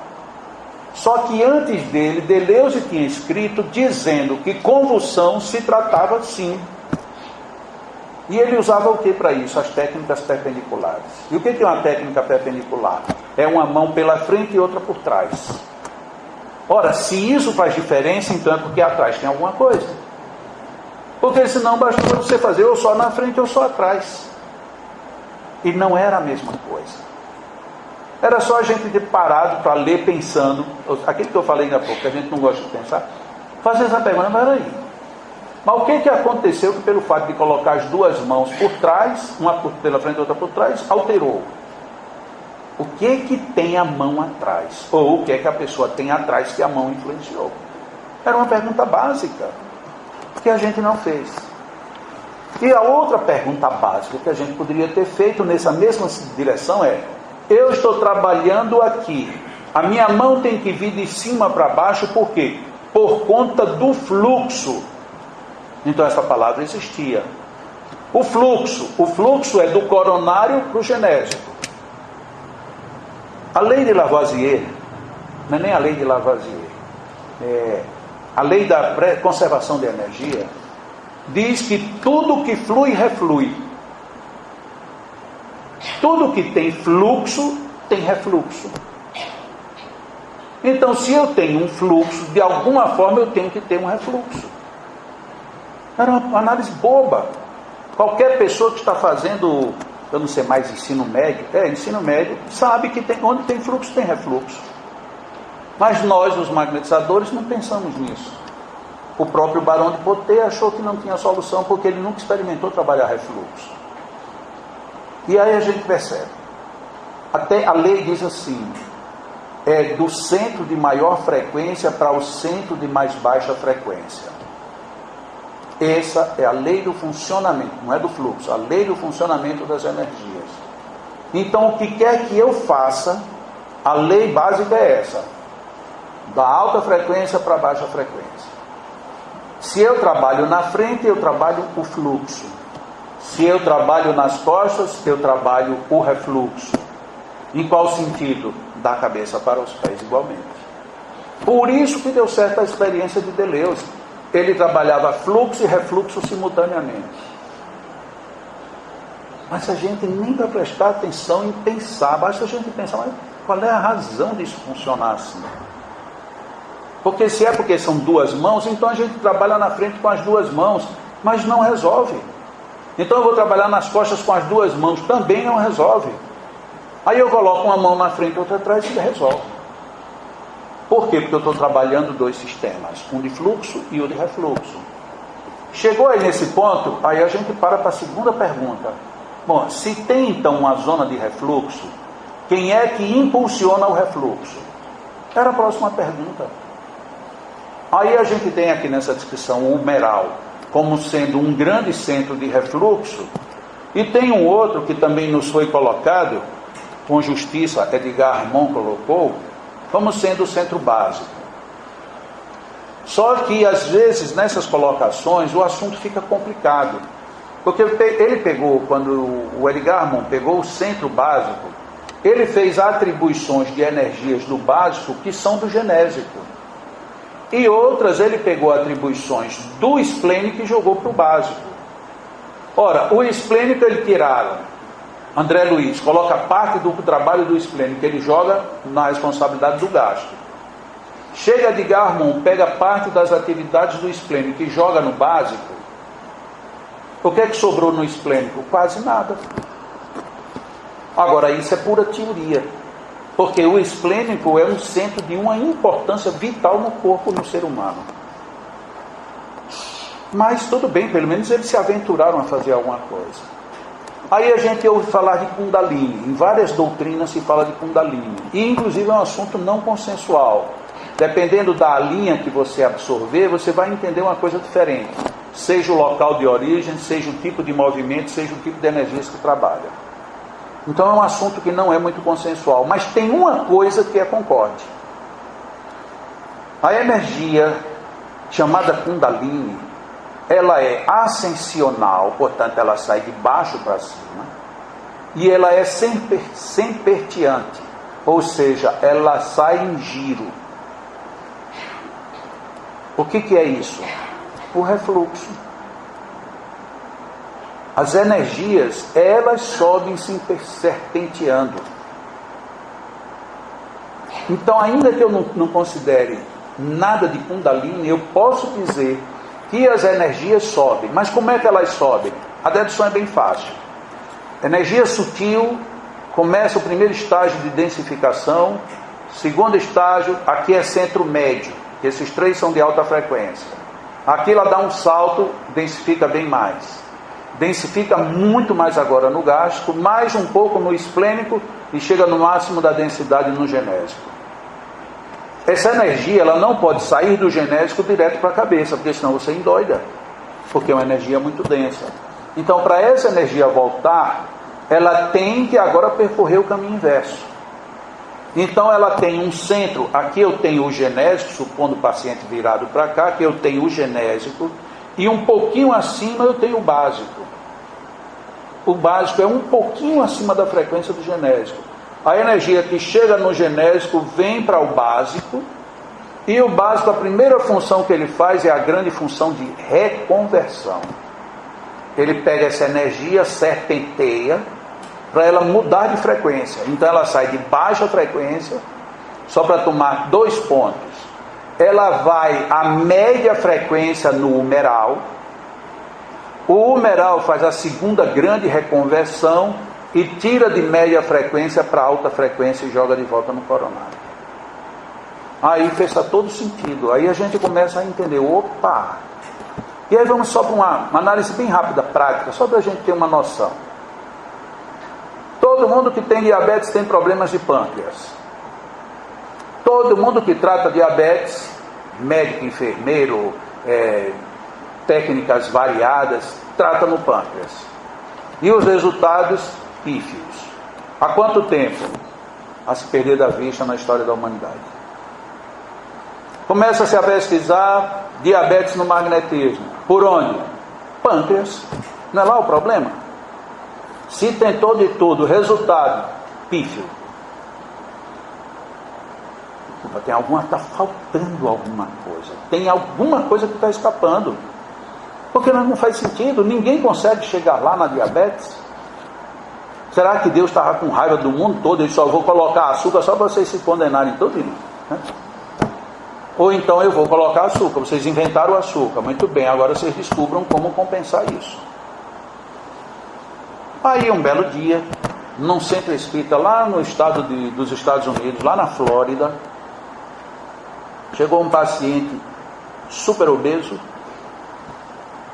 Só que antes dele, Deleuze tinha escrito dizendo que convulsão se tratava sim. E ele usava o que para isso? As técnicas perpendiculares. E o que é uma técnica perpendicular? É uma mão pela frente e outra por trás. Ora, se isso faz diferença, então é porque atrás tem alguma coisa. Porque senão basta você fazer ou só na frente ou só atrás. E não era a mesma coisa. Era só a gente ter parado para ler pensando. Aquilo que eu falei ainda há pouco, que a gente não gosta de pensar. Fazer essa pergunta, mas peraí. Mas o que aconteceu que pelo fato de colocar as duas mãos por trás, uma pela frente e outra por trás, alterou? O que tem a mão atrás? Ou o que a pessoa tem atrás que a mão influenciou? Era uma pergunta básica que a gente não fez. E a outra pergunta básica que a gente poderia ter feito nessa mesma direção é: eu estou trabalhando aqui, a minha mão tem que vir de cima para baixo, por quê? Por conta do fluxo. Então essa palavra existia. O fluxo é do coronário para o genésico. A lei de Lavoisier, não é nem a lei de Lavoisier, a lei da conservação de energia, diz que tudo que flui, reflui. Tudo que tem fluxo, tem refluxo. Então, se eu tenho um fluxo, de alguma forma eu tenho que ter um refluxo. Era uma análise boba. Qualquer pessoa que está fazendo, eu não sei mais, ensino médio, sabe que onde tem fluxo, tem refluxo. Mas nós, os magnetizadores, não pensamos nisso. O próprio Barão de Poté achou que não tinha solução, porque ele nunca experimentou trabalhar refluxo. E aí a gente percebe. Até a lei diz assim: é do centro de maior frequência para o centro de mais baixa frequência. Essa é a lei do funcionamento, não é do fluxo, a lei do funcionamento das energias. Então, o que quer que eu faça, a lei básica é essa: da alta frequência para a baixa frequência. Se eu trabalho na frente, eu trabalho o fluxo. Se eu trabalho nas costas, eu trabalho o refluxo. Em qual sentido? Da cabeça para os pés igualmente. Por isso que deu certo a experiência de Deleuze. Ele trabalhava fluxo e refluxo simultaneamente. Mas a gente nem vai prestar atenção em pensar. Basta a gente pensar, mas qual é a razão disso funcionar assim? Porque se é porque são duas mãos, então a gente trabalha na frente com as duas mãos, mas não resolve. Então eu vou trabalhar nas costas com as duas mãos, também não resolve. Aí eu coloco uma mão na frente e outra atrás e resolve. Por quê? Porque eu estou trabalhando dois sistemas, um de fluxo e o de refluxo. Chegou aí nesse ponto, aí a gente para a segunda pergunta. Bom, se tem então uma zona de refluxo, quem é que impulsiona o refluxo? Era a próxima pergunta. Aí a gente tem aqui nessa descrição o humeral como sendo um grande centro de refluxo, e tem um outro que também nos foi colocado, com justiça, Edgar Armond colocou, como sendo o centro básico. Só que às vezes nessas colocações o assunto fica complicado, porque ele pegou, quando o Edgar Armond pegou o centro básico, ele fez atribuições de energias do básico que são do genésico, e outras ele pegou atribuições do esplênico e jogou para o básico. Ora, o esplênico ele tiraram, André Luiz coloca parte do trabalho do esplênico, ele joga na responsabilidade do gasto. Chega de Garmon, pega parte das atividades do esplênico e joga no básico. O que é que sobrou no esplênico? Quase nada. Agora, isso é pura teoria, porque o esplênico é um centro de uma importância vital no corpo, no ser humano. Mas tudo bem, pelo menos eles se aventuraram a fazer alguma coisa. Aí a gente ouve falar de Kundalini. Em várias doutrinas se fala de Kundalini. E inclusive é um assunto não consensual. Dependendo da linha que você absorver, você vai entender uma coisa diferente. Seja o local de origem, seja o tipo de movimento, seja o tipo de energias que trabalha. Então é um assunto que não é muito consensual. Mas tem uma coisa que é concorde. A energia chamada Kundalini, ela é ascensional, portanto ela sai de baixo para cima, e ela é sempertiante, ou seja, ela sai em giro. O que é isso? O refluxo. As energias, elas sobem se serpenteando. Então, ainda que eu não considere nada de Kundalini, eu posso dizer que as energias sobem. Mas como é que elas sobem? A dedução é bem fácil. Energia sutil, começa o primeiro estágio de densificação, segundo estágio, aqui é centro médio, que esses três são de alta frequência. Aqui ela dá um salto, densifica bem mais. Densifica muito mais agora no gástrico, mais um pouco no esplênico e chega no máximo da densidade no genésico. Essa energia, ela não pode sair do genésico direto para a cabeça, porque senão você endoida, porque é uma energia muito densa. Então, para essa energia voltar, ela tem que agora percorrer o caminho inverso. Então, ela tem um centro, aqui eu tenho o genésico, supondo o paciente virado para cá, aqui eu tenho o genésico, e um pouquinho acima eu tenho o básico. O básico é um pouquinho acima da frequência do genésico. A energia que chega no genésico vem para o básico, e o básico, a primeira função que ele faz é a grande função de reconversão. Ele pega essa energia, serpenteia, para ela mudar de frequência. Então ela sai de baixa frequência, só para tomar 2 pontos. Ela vai à média frequência no humeral. O humeral faz a segunda grande reconversão e tira de média frequência para alta frequência e joga de volta no coronário. Aí fez todo sentido. Aí a gente começa a entender, opa! E aí vamos só para uma análise bem rápida, prática, só para a gente ter uma noção. Todo mundo que tem diabetes tem problemas de pâncreas. Todo mundo que trata diabetes, médico, enfermeiro, técnicas variadas, trata no pâncreas. E os resultados, pífios. Há quanto tempo? A se perder da vista na história da humanidade. Começa-se a pesquisar diabetes no magnetismo. Por onde? Pâncreas. Não é lá o problema? Se tentou de tudo, resultado, pífio. Está faltando alguma coisa. Tem alguma coisa que está escapando. Porque não faz sentido. Ninguém consegue chegar lá na diabetes. Será que Deus estava com raiva do mundo todo? Ele só vou colocar açúcar só para vocês se condenarem tudo, né? Ou então eu vou colocar açúcar. Vocês inventaram o açúcar. Muito bem, agora vocês descubram como compensar isso. Aí um belo dia, num centro espírita lá no estado dos Estados Unidos, lá na Flórida, chegou um paciente super obeso,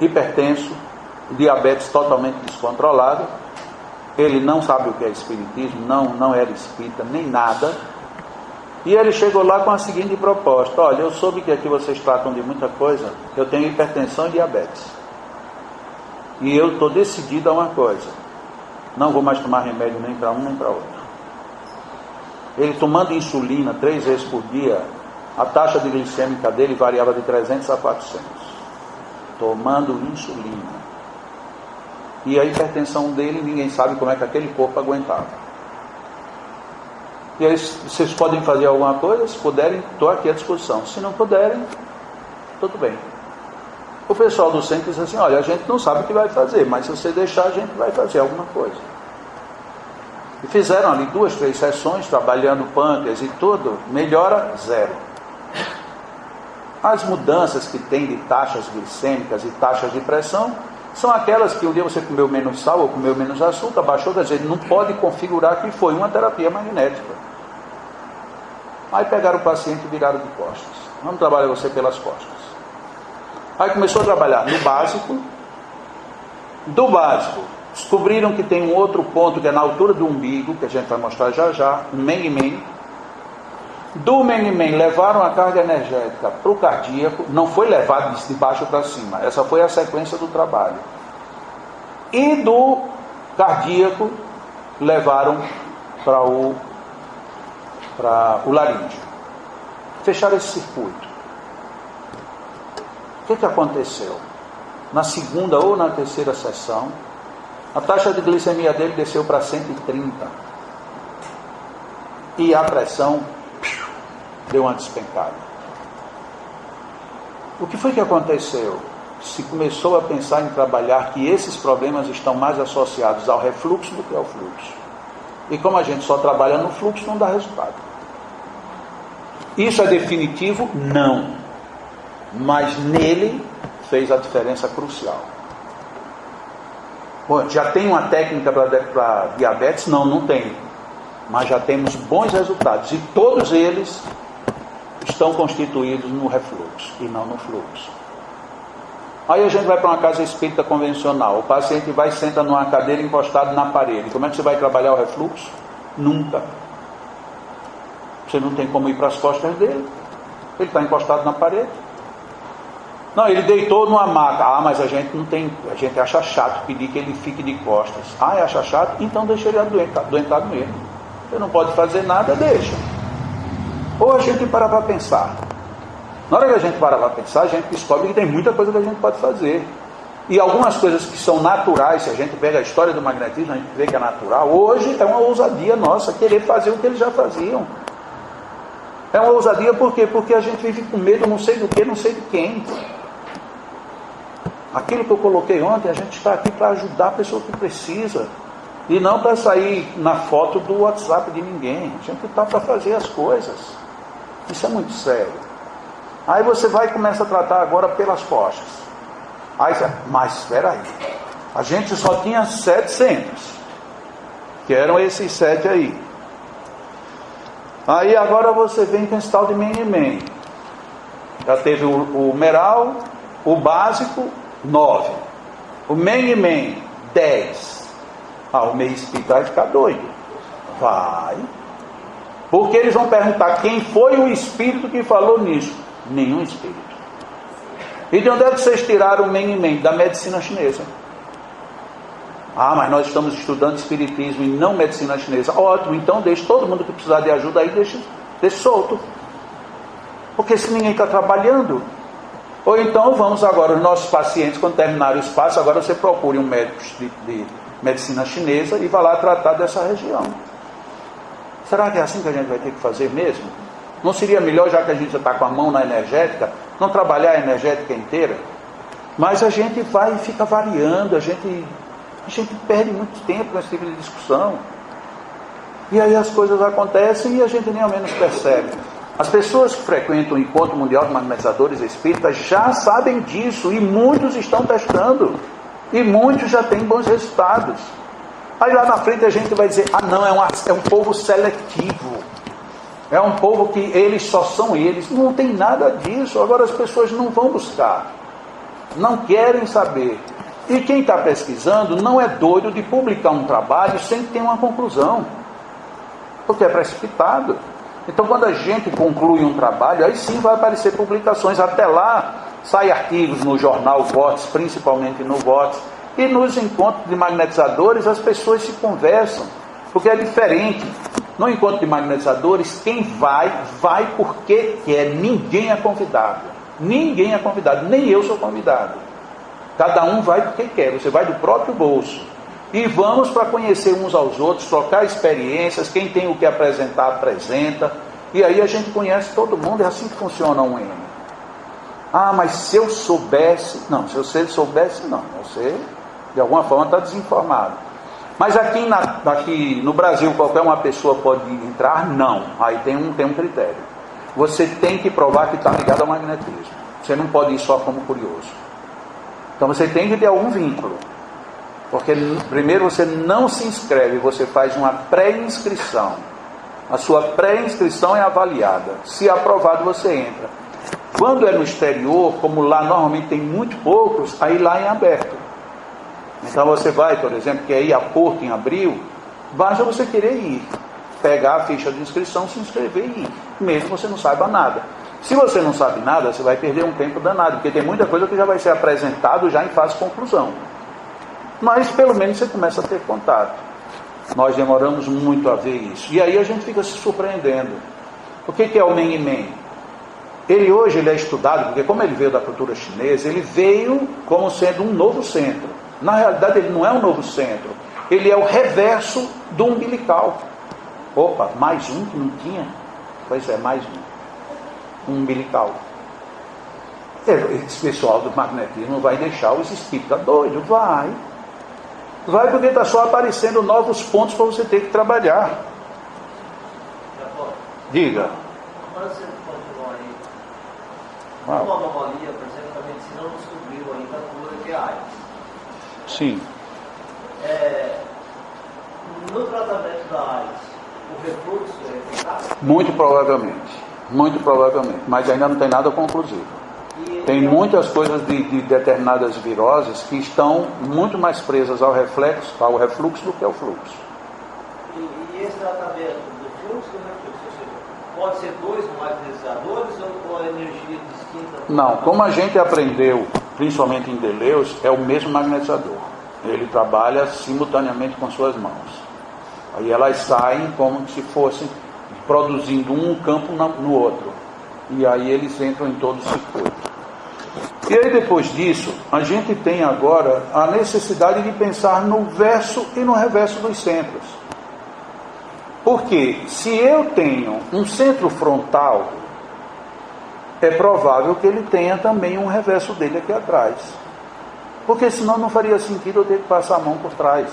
hipertenso, diabetes totalmente descontrolado. Ele não sabe o que é espiritismo, não era espírita, nem nada. E ele chegou lá com a seguinte proposta: olha, eu soube que aqui vocês tratam de muita coisa, eu tenho hipertensão e diabetes. E eu estou decidido a uma coisa: não vou mais tomar remédio nem para um nem para outro. Ele tomando insulina 3 vezes por dia, a taxa de glicêmica dele variava de 300 a 400. Tomando insulina. E a hipertensão dele, ninguém sabe como é que aquele corpo aguentava. E aí, vocês podem fazer alguma coisa? Se puderem, estou aqui à disposição. Se não puderem, tudo bem. O pessoal do centro diz assim: olha, a gente não sabe o que vai fazer, mas se você deixar, a gente vai fazer alguma coisa. E fizeram ali 2, 3 sessões, trabalhando pâncreas e tudo, melhora 0. As mudanças que tem de taxas glicêmicas e taxas de pressão são aquelas que um dia você comeu menos sal ou comeu menos açúcar, baixou, quer dizer, não pode configurar que foi uma terapia magnética. Aí pegaram o paciente e viraram de costas. Vamos trabalhar você pelas costas. Aí começou a trabalhar no básico. Do básico, descobriram que tem um outro ponto que é na altura do umbigo, que a gente vai mostrar já já, um Meng-Men. Do Meng-Men levaram a carga energética para o cardíaco, não foi levado de baixo para cima, essa foi a sequência do trabalho. E do cardíaco levaram para o laríngeo. Fecharam esse circuito. O que aconteceu? Na segunda ou na terceira sessão, a taxa de glicemia dele desceu para 130. E a pressão deu uma despencada. O que foi que aconteceu? se começou a pensar em trabalhar que esses problemas estão mais associados ao refluxo do que ao fluxo. E como a gente só trabalha no fluxo, não dá resultado. Isso é definitivo? Não. Mas nele fez a diferença crucial. Bom, já tem uma técnica para diabetes? Não, não tem. Mas já temos bons resultados. E todos eles estão constituídos no refluxo e não no fluxo. Aí a gente vai para uma casa espírita convencional. O paciente vai e senta numa cadeira encostado na parede. Como é que você vai trabalhar o refluxo? Nunca. Você não tem como ir para as costas dele. Ele está encostado na parede. Não, ele deitou numa maca. Ah, mas a gente não tem. A gente acha chato pedir que ele fique de costas. Ah, acha chato? Então deixa ele adoentado mesmo. Você não pode fazer nada, deixa. Ou a gente para para pensar. Na hora que a gente para para pensar, a gente descobre que tem muita coisa que a gente pode fazer. E algumas coisas que são naturais, se a gente pega a história do magnetismo, a gente vê que é natural. Hoje é uma ousadia nossa querer fazer o que eles já faziam. É uma ousadia por quê? Porque a gente vive com medo, não sei do que, não sei de quem. Aquilo que eu coloquei ontem, a gente está aqui para ajudar a pessoa que precisa. E não para sair na foto do WhatsApp de ninguém. A gente está para fazer as coisas. Isso é muito sério. Aí você vai e começa a tratar agora pelas costas. Aí você, mas espera aí. A gente só tinha 7 centros. Que eram esses 7 aí. Aí agora você vem com esse tal de Menemen. Já teve o Meral, o básico, 9. O Menemen, 10. O meio espírita vai ficar doido. Vai. Porque eles vão perguntar quem foi o espírito que falou nisso. Nenhum espírito. E de onde é que vocês tiraram o Menemen? Da medicina chinesa. Ah, mas nós estamos estudando espiritismo e não medicina chinesa. Ótimo, então deixe todo mundo que precisar de ajuda aí, deixe solto. Porque se ninguém está trabalhando. Ou então vamos agora, os nossos pacientes, quando terminar o espaço, agora você procure um médico de medicina chinesa e vá lá tratar dessa região. Será que é assim que a gente vai ter que fazer mesmo? Não seria melhor, já que a gente já está com a mão na energética, não trabalhar a energética inteira? Mas a gente vai e fica variando, a gente perde muito tempo com esse tipo de discussão. E aí as coisas acontecem e a gente nem ao menos percebe. As pessoas que frequentam o Encontro Mundial de Magnetizadores Espíritas já sabem disso e muitos estão testando. E muitos já têm bons resultados. Aí lá na frente a gente vai dizer, não, é um povo seletivo. É um povo que eles só são eles. Não tem nada disso. Agora as pessoas não vão buscar. Não querem saber. E quem está pesquisando não é doido de publicar um trabalho sem ter uma conclusão. Porque é precipitado. Então quando a gente conclui um trabalho, aí sim vai aparecer publicações. Até lá, sai artigos no jornal Vox, principalmente no Vox. E nos encontros de magnetizadores as pessoas se conversam. Porque é diferente. No encontro de magnetizadores, quem vai porque quer. Ninguém é convidado. Ninguém é convidado. Nem eu sou convidado. Cada um vai porque quer. Você vai do próprio bolso. E vamos para conhecer uns aos outros, trocar experiências. Quem tem o que apresentar, apresenta. E aí a gente conhece todo mundo. É assim que funciona um M. Mas se eu soubesse... Não, se você soubesse, não. Você, de alguma forma, está desinformado. Mas aqui no Brasil, qualquer uma pessoa pode entrar? Não. Aí tem um critério. Você tem que provar que está ligado ao magnetismo. Você não pode ir só como curioso. Então você tem que ter algum vínculo. Porque primeiro você não se inscreve, você faz uma pré-inscrição. A sua pré-inscrição é avaliada. Se aprovado, você entra. Quando é no exterior, como lá normalmente tem muito poucos, aí lá é aberto. Então você vai, por exemplo, quer ir a Porto em abril, basta você querer ir. Pegar a ficha de inscrição, se inscrever e ir. Mesmo que você não saiba nada. Se você não sabe nada, você vai perder um tempo danado, porque tem muita coisa que já vai ser apresentado já em fase de conclusão. Mas pelo menos você começa a ter contato. Nós demoramos muito a ver isso. E aí a gente fica se surpreendendo. O que é o Menemen? Hoje ele é estudado, porque como ele veio da cultura chinesa, ele veio como sendo um novo centro. Na realidade ele não é um novo centro. Ele é o reverso do umbilical. Opa, mais um que não tinha? Pois é, mais um. Um umbilical. Esse pessoal do magnetismo vai deixar os espíritos doidos? Vai. Vai, porque está só aparecendo novos pontos para você ter que trabalhar. Diga. Agora você continuou aí. Uma anomalia, por exemplo, a medicina não descobriu ainda a cura que é a AIDS. Sim. No tratamento da AIDS, o refluxo é eficaz? Muito provavelmente, mas ainda não tem nada conclusivo. Tem muitas coisas de determinadas viroses que estão muito mais presas ao refluxo do que ao fluxo. E esse tratamento do fluxo e do refluxo, ou seja, pode ser dois magnetizadores ou energia distinta? Não, como a gente aprendeu, principalmente em Deleuze, é o mesmo magnetizador. Ele trabalha simultaneamente com suas mãos. Aí elas saem como se fossem produzindo um campo no outro. E aí eles entram em todo o circuito. E aí depois disso, a gente tem agora a necessidade de pensar no verso e no reverso dos centros. Porque se eu tenho um centro frontal, é provável que ele tenha também um reverso dele aqui atrás. Porque senão não faria sentido eu ter que passar a mão por trás.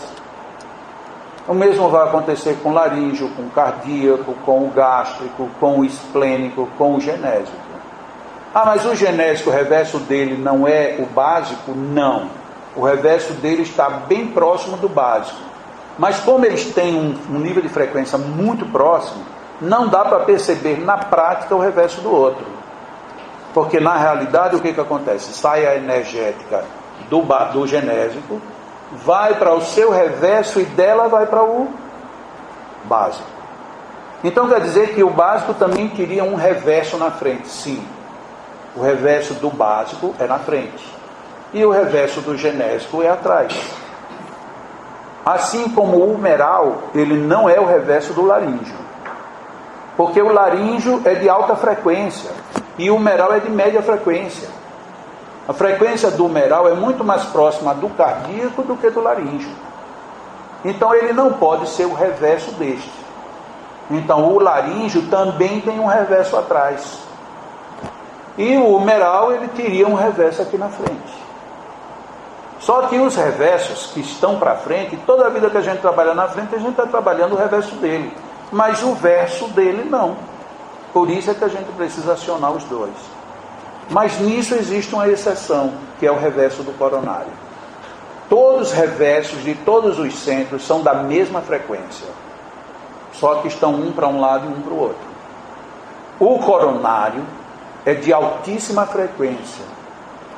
O mesmo vai acontecer com o laríngeo, com o cardíaco, com o gástrico, com o esplênico, com o genésico. Ah, mas o genésico, o reverso dele não é o básico? Não. O reverso dele está bem próximo do básico. Mas como eles têm um nível de frequência muito próximo, não dá para perceber na prática o reverso do outro. Porque na realidade o que acontece? Sai a energética do genésico, vai para o seu reverso e dela vai para o básico. Então quer dizer que o básico também teria um reverso na frente? Sim. O reverso do básico é na frente. E o reverso do genésico é atrás. Assim como o humeral, ele não é o reverso do laríngeo. Porque o laríngeo é de alta frequência e o humeral é de média frequência. A frequência do humeral é muito mais próxima do cardíaco do que do laríngeo. Então ele não pode ser o reverso deste. Então o laríngeo também tem um reverso atrás. E o humeral ele teria um reverso aqui na frente. Só que os reversos que estão para frente, toda a vida que a gente trabalha na frente, a gente está trabalhando o reverso dele. Mas o verso dele não. Por isso é que a gente precisa acionar os dois. Mas nisso existe uma exceção, que é o reverso do coronário. Todos os reversos de todos os centros são da mesma frequência. Só que estão um para um lado e um para o outro. O coronário é de altíssima frequência.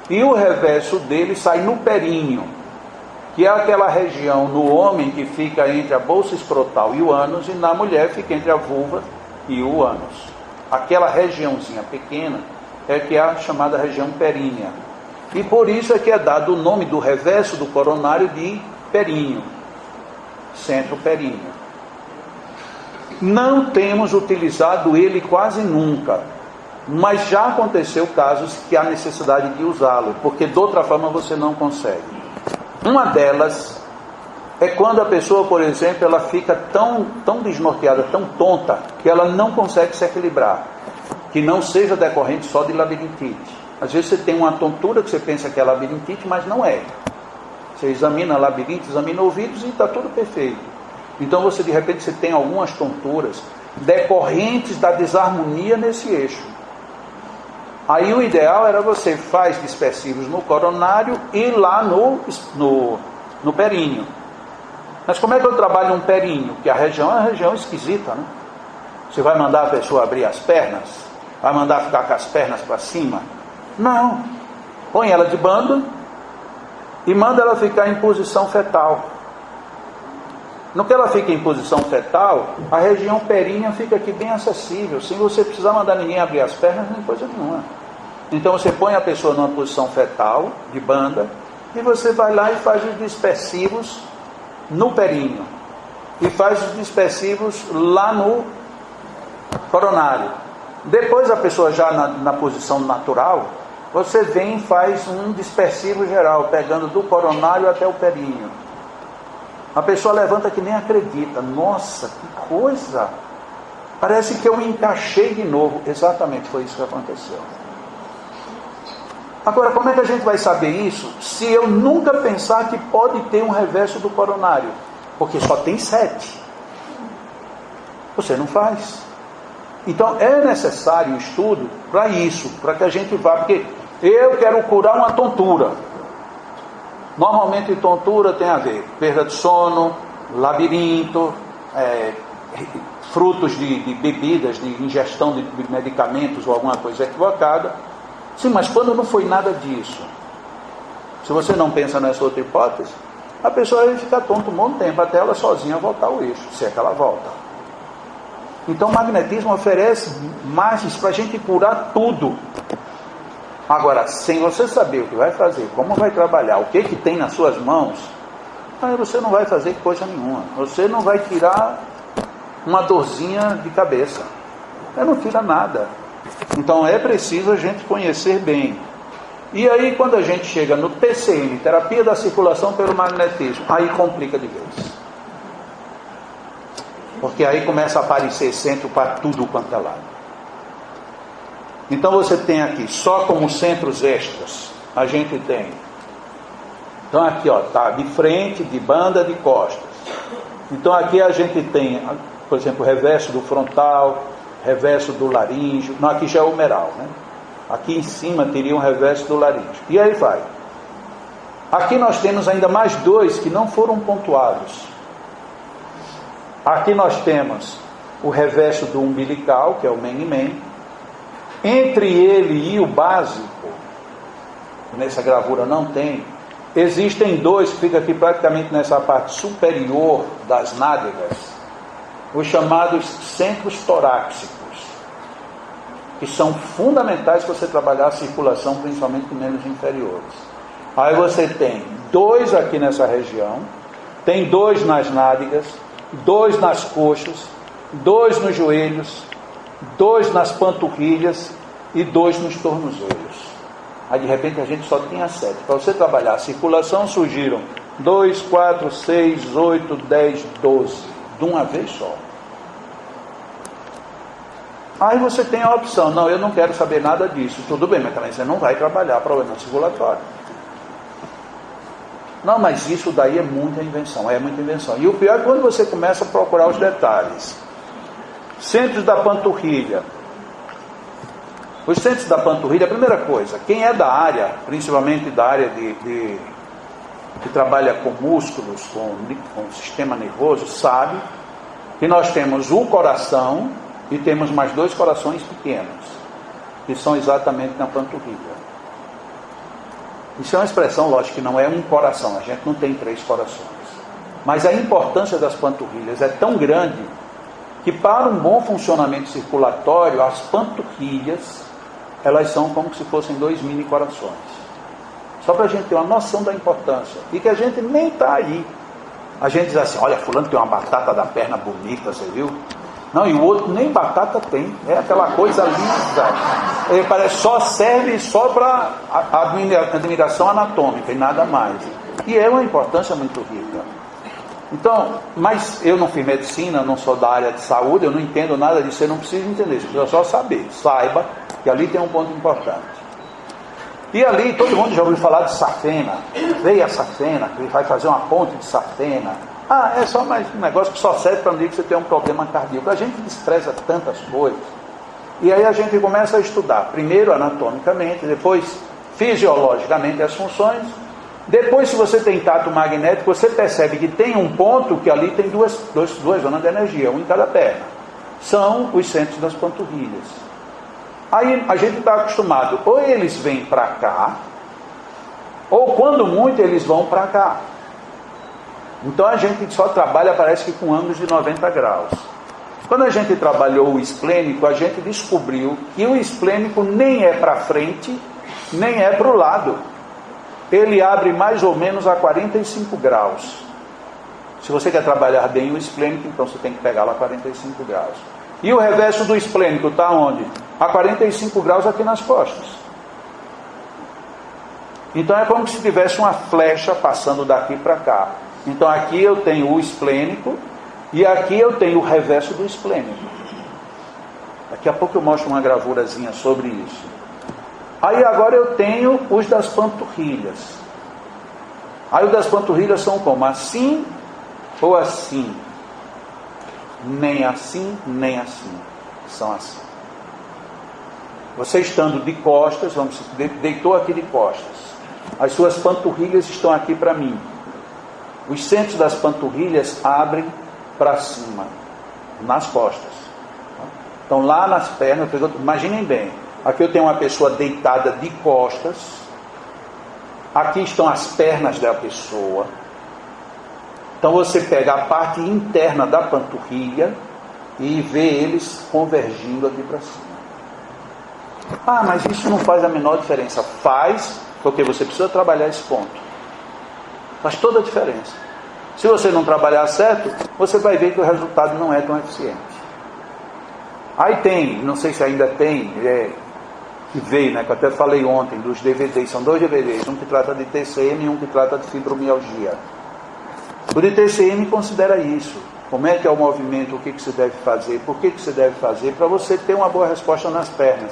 E o reverso dele sai no períneo, que é aquela região no homem que fica entre a bolsa escrotal e o ânus, e na mulher fica entre a vulva e o ânus. Aquela regiãozinha pequena é que é a chamada região perínea. E por isso é que é dado o nome do reverso do coronário de períneo, centro períneo. Não temos utilizado ele quase nunca, mas já aconteceu casos que há necessidade de usá-lo, porque de outra forma você não consegue. Uma delas é quando a pessoa, por exemplo, ela fica tão desnorteada, tão tonta, que ela não consegue se equilibrar, que não seja decorrente só de labirintite. Às vezes você tem uma tontura que você pensa que é labirintite, mas não é. Você examina labirinte, examina ouvidos e está tudo perfeito. Então você de repente você tem algumas tonturas decorrentes da desarmonia nesse eixo. Aí o ideal era você faz dispersivos no coronário e lá no períneo. Mas como é que eu trabalho um períneo? Porque a região é uma região esquisita, né? Você vai mandar a pessoa abrir as pernas? Vai mandar ficar com as pernas para cima? Não. Põe ela de banda e manda ela ficar em posição fetal. No que ela fica em posição fetal, a região perínea fica aqui bem acessível, sem você precisar mandar ninguém abrir as pernas, nem coisa nenhuma. Então você põe a pessoa numa posição fetal, de banda, e você vai lá e faz os dispersivos no períneo. E faz os dispersivos lá no coronário. Depois a pessoa já na posição natural, você vem e faz um dispersivo geral, pegando do coronário até o períneo. A pessoa levanta que nem acredita. Nossa, que coisa! Parece que eu encaixei de novo. Exatamente, foi isso que aconteceu. Agora, como é que a gente vai saber isso se eu nunca pensar que pode ter um reverso do coronário? Porque só tem 7. Você não faz. Então é necessário estudo para isso, para que a gente vá, porque eu quero curar uma tontura. Normalmente tontura tem a ver perda de sono, labirinto, frutos de bebidas, de ingestão de medicamentos ou alguma coisa equivocada. Sim, mas quando não foi nada disso, se você não pensa nessa outra hipótese, a pessoa vai ficar tonta um monte de tempo até ela sozinha voltar ao eixo, se é que ela volta. Então o magnetismo oferece margens para a gente curar tudo. Agora, sem você saber o que vai fazer, como vai trabalhar, o que tem nas suas mãos, aí você não vai fazer coisa nenhuma. Você não vai tirar uma dorzinha de cabeça. Você não tira nada. Então é preciso a gente conhecer bem. E aí quando a gente chega no TCM, terapia da circulação pelo magnetismo, aí complica de vez. Porque aí começa a aparecer centro para tudo quanto é lado. Então você tem aqui, só como centros extras, a gente tem. Então aqui, ó, tá de frente, de banda, de costas. Então aqui a gente tem, por exemplo, o reverso do frontal, reverso do laríngeo. Não, aqui já é o humeral, né? Aqui em cima teria um reverso do laríngeo. E aí vai. Aqui nós temos ainda mais 2 que não foram pontuados. Aqui nós temos o reverso do umbilical, que é o men-men. Entre ele e o básico, nessa gravura não tem, existem 2 que ficam aqui praticamente nessa parte superior das nádegas, os chamados centros torácicos, que são fundamentais para você trabalhar a circulação, principalmente em membros inferiores. Aí você tem 2 aqui nessa região, tem 2 nas nádegas, 2 nas coxas, 2 nos joelhos, 2 nas panturrilhas e 2 nos tornozelos. Aí de repente a gente só tinha 7. Para você trabalhar a circulação surgiram 2, 4, 6, 8, 10, 12, de uma vez só. Aí você tem a opção, não, eu não quero saber nada disso. Tudo bem, mas também você não vai trabalhar problema circulatório. Não, mas isso daí é muita invenção, E o pior é quando você começa a procurar os detalhes. Centros da panturrilha. Os centros da panturrilha, a primeira coisa, quem é da área, principalmente da área que trabalha com músculos, com o sistema nervoso, sabe que nós temos o coração e temos mais 2 corações pequenos, que são exatamente na panturrilha. Isso é uma expressão, lógico, que não é um coração, a gente não tem 3 corações. Mas a importância das panturrilhas é tão grande que para um bom funcionamento circulatório, as panturrilhas, elas são como se fossem 2 mini corações. Só para a gente ter uma noção da importância. E que a gente nem está aí. A gente diz assim, olha, fulano tem uma batata da perna bonita, você viu? Não, e o outro nem batata tem. É aquela coisa lisa. Ele parece só serve só para admiração anatômica e nada mais. E é uma importância muito rica. Então, mas eu não fiz medicina, não sou da área de saúde, eu não entendo nada disso, eu não preciso entender, você precisa só saber, saiba que ali tem um ponto importante. E ali, todo mundo já ouviu falar de safena, veio a safena, que vai fazer uma ponte de safena. Ah, é só mais um negócio que só serve para um dia que você tem um problema cardíaco. A gente despreza tantas coisas. E aí a gente começa a estudar, primeiro anatomicamente, depois fisiologicamente as funções. Depois, se você tem tato magnético, você percebe que tem um ponto que ali tem duas zonas de energia, um em cada perna. São os centros das panturrilhas. Aí a gente está acostumado, ou eles vêm para cá, ou quando muito eles vão para cá. Então a gente só trabalha, parece que com ângulos de 90 graus. Quando a gente trabalhou o esplênico, a gente descobriu que o esplênico nem é para frente, nem é para o lado. Ele abre mais ou menos a 45 graus. Se você quer trabalhar bem o esplênico, então você tem que pegar lá a 45 graus. E o reverso do esplênico está onde? A 45 graus aqui nas costas. Então é como se tivesse uma flecha passando daqui para cá. Então aqui eu tenho o esplênico e aqui eu tenho o reverso do esplênico. Daqui a pouco eu mostro uma gravurazinha sobre isso. Aí agora eu tenho os das panturrilhas. Aí os das panturrilhas são como? Assim ou assim? Nem assim, nem assim. São assim. Você estando de costas, vamos deitou aqui de costas. As suas panturrilhas estão aqui para mim. Os centros das panturrilhas abrem para cima, nas costas. Então lá nas pernas, imaginem bem, aqui eu tenho uma pessoa deitada de costas, aqui estão as pernas da pessoa. Então você pega a parte interna da panturrilha e vê eles convergindo aqui para cima. Ah, mas isso não faz a menor diferença. Faz, porque você precisa trabalhar esse ponto. Faz toda a diferença. Se você não trabalhar certo, você vai ver que o resultado não é tão eficiente. Aí tem, não sei se ainda tem, que veio, né, que eu até falei ontem, dos DVDs, são 2 DVDs, um que trata de TCM e um que trata de fibromialgia. O de TCM considera isso. Como é que é o movimento, o que você deve fazer, por que você deve fazer, para você ter uma boa resposta nas pernas.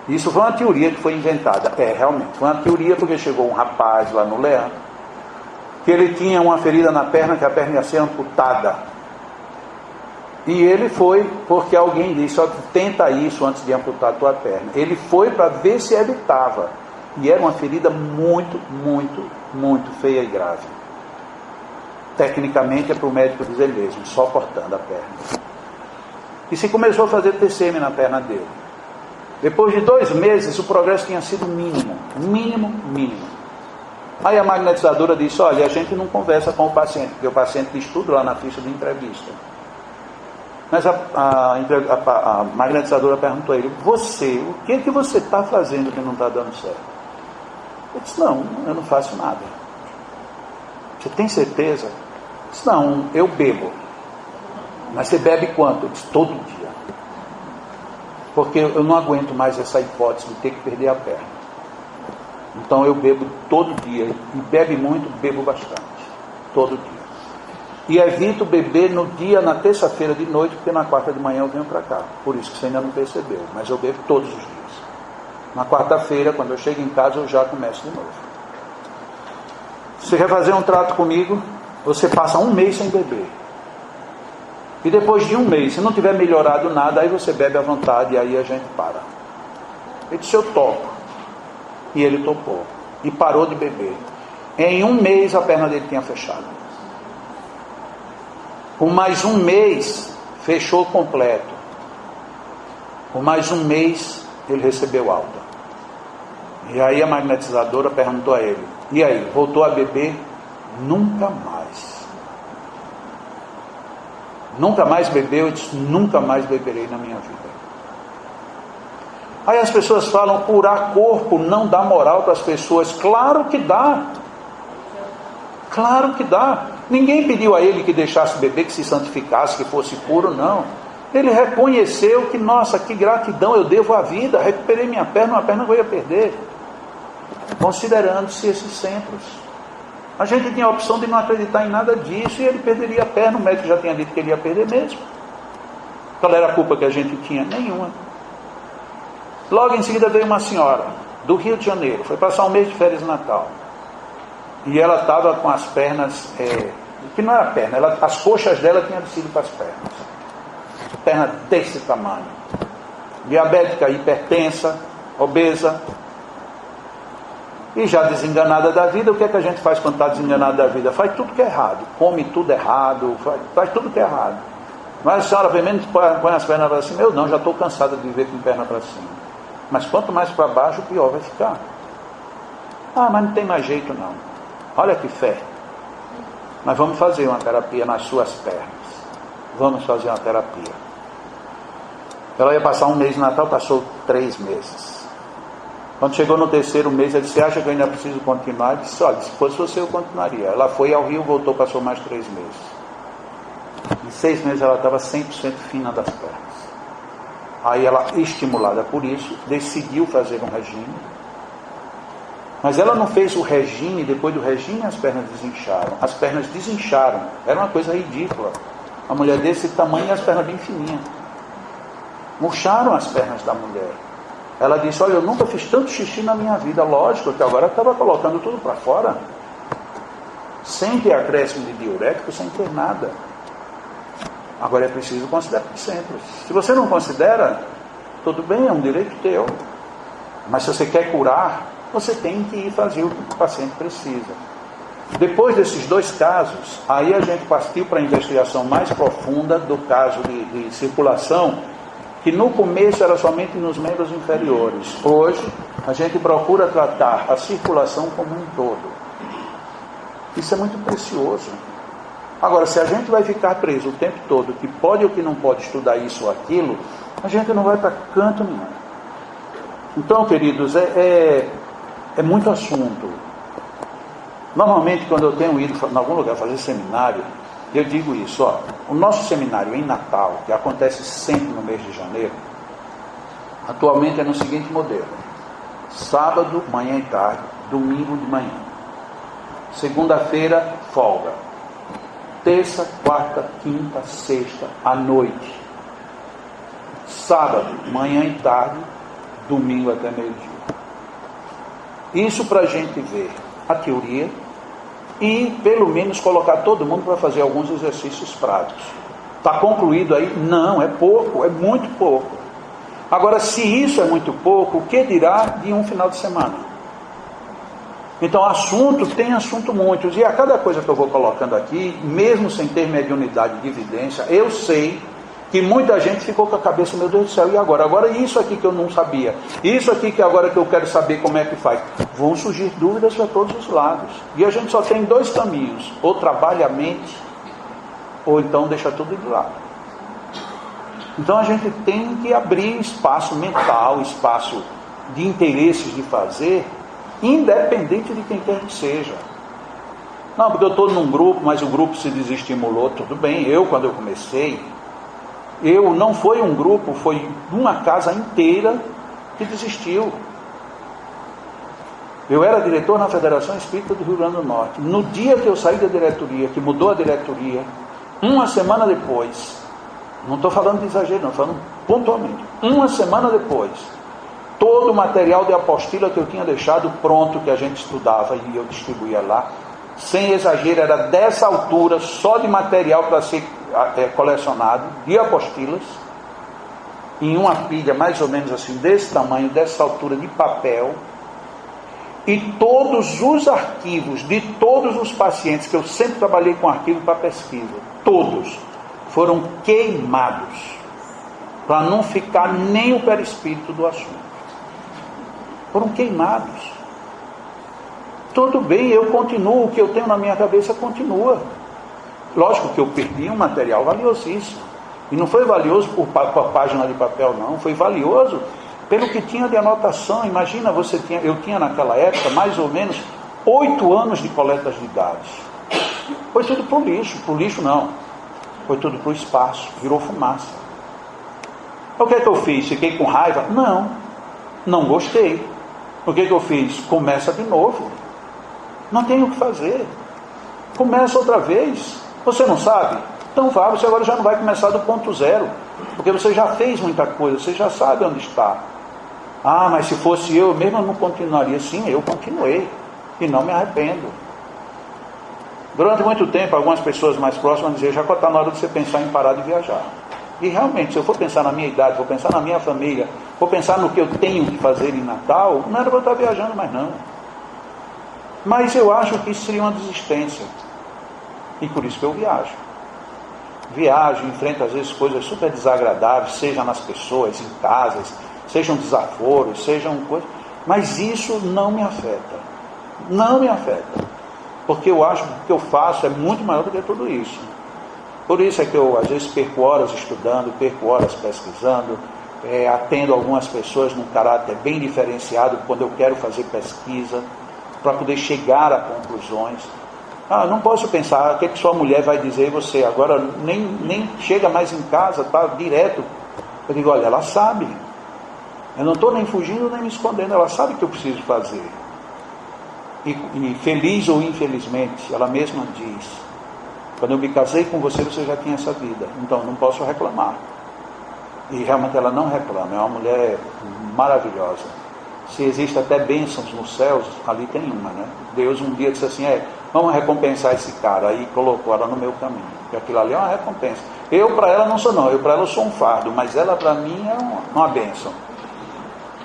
Isso foi uma teoria que foi inventada. Realmente, foi uma teoria porque chegou um rapaz lá no Leão, que ele tinha uma ferida na perna, que a perna ia ser amputada. E ele foi, porque alguém disse, ó, tenta isso antes de amputar a tua perna. Ele foi para ver se evitava. E era uma ferida muito, muito, muito feia e grave. Tecnicamente é para o médico dizer mesmo, só cortando a perna. E se começou a fazer TCM na perna dele. Depois de 2 meses, o progresso tinha sido mínimo. Mínimo. Aí a magnetizadora disse, olha, a gente não conversa com o paciente, porque o paciente diz tudo lá na ficha de entrevista. Mas a magnetizadora perguntou a ele, você, o que é que você está fazendo que não está dando certo? Ele disse, não, eu não faço nada. Você tem certeza? Ele disse, não, eu bebo. Mas você bebe quanto? Eu disse, todo dia. Porque eu não aguento mais essa hipótese de ter que perder a perna. Então eu bebo todo dia. E bebe muito, bebo bastante. Todo dia. E evito beber no dia, na terça-feira de noite, porque na quarta de manhã eu venho para cá. Por isso que você ainda não percebeu. Mas eu bebo todos os dias. Na quarta-feira, quando eu chego em casa, eu já começo de novo. Você quer fazer um trato comigo, você passa 1 mês sem beber. E depois de 1 mês, se não tiver melhorado nada, aí você bebe à vontade e aí a gente para. Ele disse, eu topo. E ele topou. E parou de beber. Em 1 mês a perna dele tinha fechado. Com mais 1 mês, fechou completo. Com mais 1 mês, ele recebeu alta. E aí a magnetizadora perguntou a ele, e aí, voltou a beber? Nunca mais. Nunca mais bebeu? Eu disse, nunca mais beberei na minha vida. Aí as pessoas falam, curar corpo não dá moral para as pessoas. Claro que dá. Claro que dá. Ninguém pediu a ele que deixasse beber, que se santificasse, que fosse puro, não. Ele reconheceu que, nossa, que gratidão eu devo à vida. Recuperei minha perna, uma perna que eu ia perder. Considerando-se esses centros. A gente tinha a opção de não acreditar em nada disso e ele perderia a perna. O médico já tinha dito que ele ia perder mesmo. Qual era a culpa que a gente tinha? Nenhuma. Logo em seguida veio uma senhora do Rio de Janeiro, foi passar 1 mês de férias de Natal. E ela estava com as pernas, que não era perna, as coxas dela tinham descido para as pernas. Perna desse tamanho. Diabética, hipertensa, obesa. E já desenganada da vida, o que é que a gente faz quando está desenganada da vida? Faz tudo que é errado, come tudo errado, faz tudo que é errado. Mas a senhora pelo menos põe as pernas para cima. Eu não, já estou cansada de viver com perna para cima. Mas quanto mais para baixo, pior vai ficar. Ah, mas não tem mais jeito não. Olha que fé. Mas vamos fazer uma terapia nas suas pernas. Vamos fazer uma terapia. Ela ia passar 1 mês de Natal, passou 3 meses. Quando chegou no 3º mês, ela disse, você acha que eu ainda preciso continuar? Eu disse, olha, se fosse você eu continuaria. Ela foi ao Rio, voltou, passou mais 3 meses. Em 6 meses ela estava 100% fina das pernas. Aí ela, estimulada por isso, decidiu fazer um regime. Mas ela não fez o regime, depois do regime as pernas desincharam. As pernas desincharam. Era uma coisa ridícula. Uma mulher desse tamanho e as pernas bem fininhas. Murcharam as pernas da mulher. Ela disse, olha, eu nunca fiz tanto xixi na minha vida. Lógico que agora estava colocando tudo para fora. Sem ter acréscimo de diurético, sem ter nada. Agora é preciso considerar sempre. Se você não considera, tudo bem, é um direito teu. Mas se você quer curar, você tem que ir fazer o que o paciente precisa. Depois desses 2 casos, aí a gente partiu para a investigação mais profunda do caso de circulação, que no começo era somente nos membros inferiores. Hoje, a gente procura tratar a circulação como um todo. Isso é muito precioso. Agora, se a gente vai ficar preso o tempo todo, que pode ou que não pode estudar isso ou aquilo, a gente não vai para canto nenhum. Então, queridos, é muito assunto. Normalmente, quando eu tenho ido em algum lugar fazer seminário, eu digo isso, ó, o nosso seminário em Natal, que acontece sempre no mês de janeiro, atualmente é no seguinte modelo: sábado, manhã e tarde, domingo de manhã, segunda-feira, folga, terça, quarta, quinta, sexta, à noite, sábado, manhã e tarde, domingo até meio-dia. Isso para a gente ver a teoria e pelo menos colocar todo mundo para fazer alguns exercícios práticos. Está concluído aí? Não, é pouco, é muito pouco. Agora, se isso é muito pouco, o que dirá de um final de semana? Então, tem assunto muitos, e a cada coisa que eu vou colocando aqui, mesmo sem ter mediunidade de evidência, eu sei que muita gente ficou com a cabeça, meu Deus do céu, e agora? Agora isso aqui que eu não sabia, isso aqui que agora que eu quero saber como é que faz. Vão surgir dúvidas para todos os lados. E a gente só tem 2 caminhos: ou trabalha a mente, ou então deixa tudo de lado. Então a gente tem que abrir espaço mental, espaço de interesses de fazer, independente de quem quer que seja. Não, porque eu estou num grupo, mas o grupo se desestimulou, tudo bem. Quando eu comecei, não foi um grupo, foi uma casa inteira que desistiu. Eu era diretor na Federação Espírita do Rio Grande do Norte. No dia que eu saí da diretoria, que mudou a diretoria, uma semana depois, não estou falando de exagero, não, estou falando pontualmente, uma semana depois, todo o material de apostila que eu tinha deixado pronto, que a gente estudava e eu distribuía lá, sem exagero, era dessa altura, só de material para ser colecionado, de apostilas, em uma pilha mais ou menos assim, desse tamanho, dessa altura de papel, e todos os arquivos de todos os pacientes, que eu sempre trabalhei com arquivo para pesquisa, todos foram queimados, para não ficar nem o perispírito do assunto. Foram queimados. Tudo bem, eu continuo, o que eu tenho na minha cabeça continua. Lógico que eu perdi um material valiosíssimo. E não foi valioso por página de papel, não. Foi valioso pelo que tinha de anotação. Imagina, eu tinha naquela época mais ou menos 8 anos de coletas de dados. Foi tudo para o lixo não. Foi tudo para o espaço, virou fumaça. O que é que eu fiz? Fiquei com raiva? Não gostei. O que é que eu fiz? Começa de novo. Não tem o que fazer. Começa outra vez. Você não sabe? Então vá, você agora já não vai começar do ponto 0. Porque você já fez muita coisa, você já sabe onde está. Ah, mas se fosse eu mesmo, eu não continuaria. Sim, eu continuei. E não me arrependo. Durante muito tempo, algumas pessoas mais próximas diziam, já está na hora de você pensar em parar de viajar. E realmente, se eu for pensar na minha idade, vou pensar na minha família, vou pensar no que eu tenho que fazer em Natal, não era para eu estar viajando mais não. Mas eu acho que isso seria uma desistência. E por isso que eu viajo. Viajo, enfrento às vezes coisas super desagradáveis, seja nas pessoas, em casas, sejam desaforos, sejam coisas. Mas isso não me afeta. Não me afeta. Porque eu acho que o que eu faço é muito maior do que tudo isso. Por isso é que eu às vezes perco horas estudando, perco horas pesquisando, atendo algumas pessoas num caráter bem diferenciado quando eu quero fazer pesquisa, para poder chegar a conclusões. Não posso pensar o que sua mulher vai dizer, e você agora nem chega mais em casa, está direto. Eu digo, olha, ela sabe. Eu não estou nem fugindo nem me escondendo, ela sabe o que eu preciso fazer. E feliz ou infelizmente, ela mesma diz, quando eu me casei com você, você já tinha essa vida, então não posso reclamar. E realmente ela não reclama, é uma mulher maravilhosa. Se existe até bênçãos nos céus, ali tem uma, né? Deus um dia disse assim, vamos recompensar esse cara. Aí colocou ela no meu caminho. Porque aquilo ali é uma recompensa. Eu para ela não sou não, eu para ela sou um fardo, mas ela para mim é uma bênção.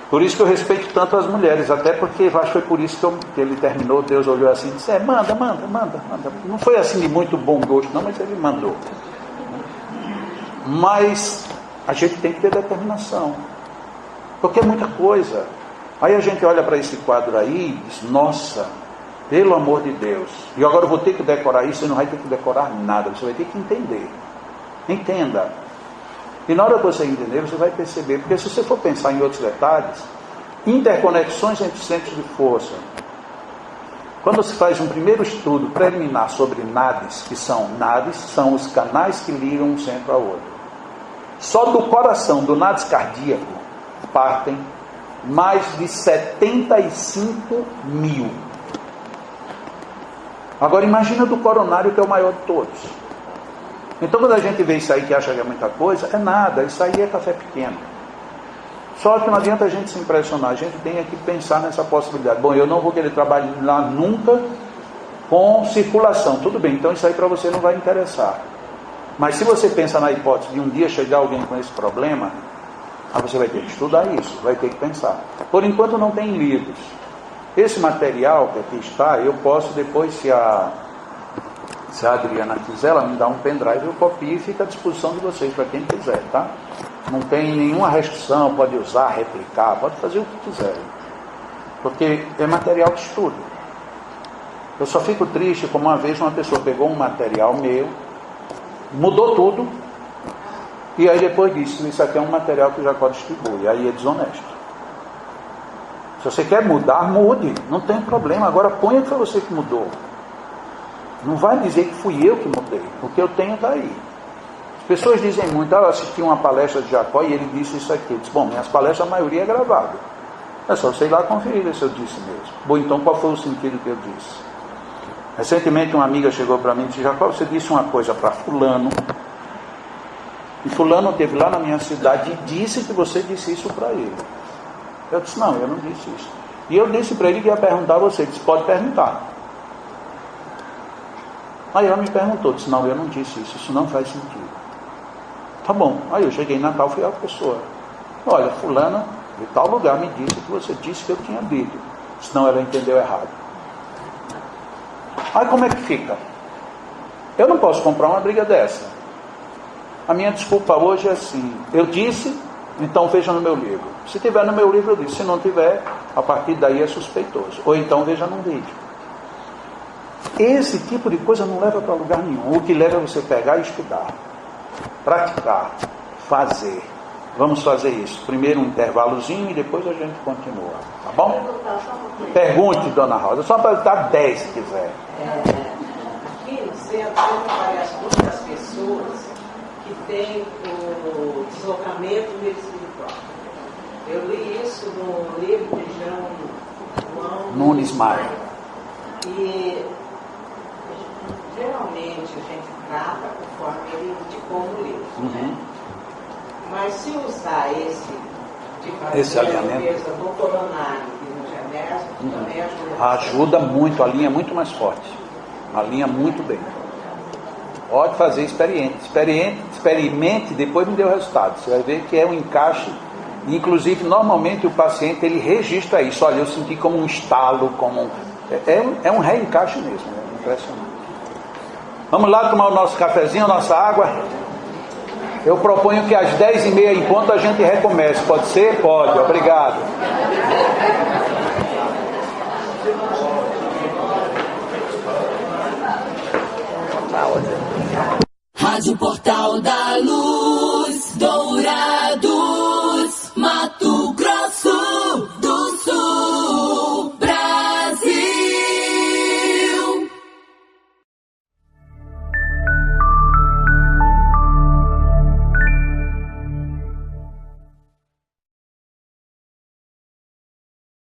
Por isso que eu respeito tanto as mulheres, até porque acho que foi por isso que ele terminou, Deus olhou assim e disse, manda. Não foi assim de muito bom gosto não, mas ele mandou. Mas a gente tem que ter determinação, porque é muita coisa. Aí a gente olha para esse quadro aí e diz, nossa, pelo amor de Deus, e agora eu vou ter que decorar isso. Você não vai ter que decorar nada, você vai ter que entender. Entenda. E na hora que você entender, você vai perceber, porque se você for pensar em outros detalhes, interconexões entre centros de força. Quando se faz um primeiro estudo preliminar sobre NADs, que são os canais que ligam um centro ao outro. Só do coração, do NADs cardíaco, partem mais de 75 mil. Agora imagina do coronário, que é o maior de todos. Então quando a gente vê isso aí que acha que é muita coisa, é nada, isso aí é café pequeno. Só que não adianta a gente se impressionar, a gente tem que pensar nessa possibilidade. Bom, eu não vou querer trabalhar nunca com circulação. Tudo bem, então isso aí para você não vai interessar. Mas se você pensa na hipótese de um dia chegar alguém com esse problema, aí você vai ter que estudar isso, vai ter que pensar. Por enquanto não tem livros. Esse material que aqui está, eu posso depois, se a Adriana quiser, ela me dá um pendrive, eu copio e fica à disposição de vocês, para quem quiser, tá? Não tem nenhuma restrição, pode usar, replicar, pode fazer o que quiser. Porque é material de estudo. Eu só fico triste como uma vez uma pessoa pegou um material meu, mudou tudo, e aí depois disse, isso aqui é um material que o Jacó distribui, aí é desonesto. Se você quer mudar, mude, não tem problema, agora ponha que foi você que mudou. Não vai dizer que fui eu que mudei, o que eu tenho está aí. As pessoas dizem muito, eu assisti uma palestra de Jacó e ele disse isso aqui. Eu disse, bom, minhas palestras, a maioria é gravada. É só você ir lá conferir se eu disse mesmo. Bom, então qual foi o sentido que eu disse? Recentemente uma amiga chegou para mim e disse, Jacó, você disse uma coisa para fulano, e fulano esteve lá na minha cidade e disse que você disse isso para ele. Eu disse, não, eu não disse isso. E eu disse para ele que ia perguntar a você. Ele disse, pode perguntar. Aí ela me perguntou, disse, não, eu não disse isso não faz sentido. Tá bom, aí eu cheguei em Natal, fui a pessoa, olha, fulana de tal lugar me disse que você disse que eu tinha dito, senão ela entendeu errado. Aí como é que fica? Eu não posso comprar uma briga dessa. A minha desculpa hoje é assim, eu disse, então veja no meu livro. Se tiver no meu livro eu disse, se não tiver, a partir daí é suspeitoso. Ou então veja num vídeo. Esse tipo de coisa não leva para lugar nenhum. O que leva é você pegar e estudar, praticar, fazer. Vamos fazer isso. Primeiro um intervalozinho e depois a gente continua. Tá bom? Pergunte, dona Rosa. Só para dar 10 se quiser. Aqui no centro aparecem muitas pessoas que têm o deslocamento do espiritual. Eu li isso no livro de João Nunes Maia. E geralmente a gente trata conforme ele indicou no livro. Né? Mas se usar esse alinhamento no coronário e no genésio, também ajuda muito, a linha é muito mais forte, a linha muito bem. Pode fazer experimente, depois me dê o resultado. Você vai ver que é um encaixe. Inclusive, normalmente o paciente ele registra isso. Olha, eu senti como um estalo, como é um reencaixe mesmo, é impressionante. Vamos lá tomar o nosso cafezinho, a nossa água. Eu proponho que às 10h30 em ponto a gente recomece. Pode ser? Pode. Obrigado. Rádio Portal da Luz.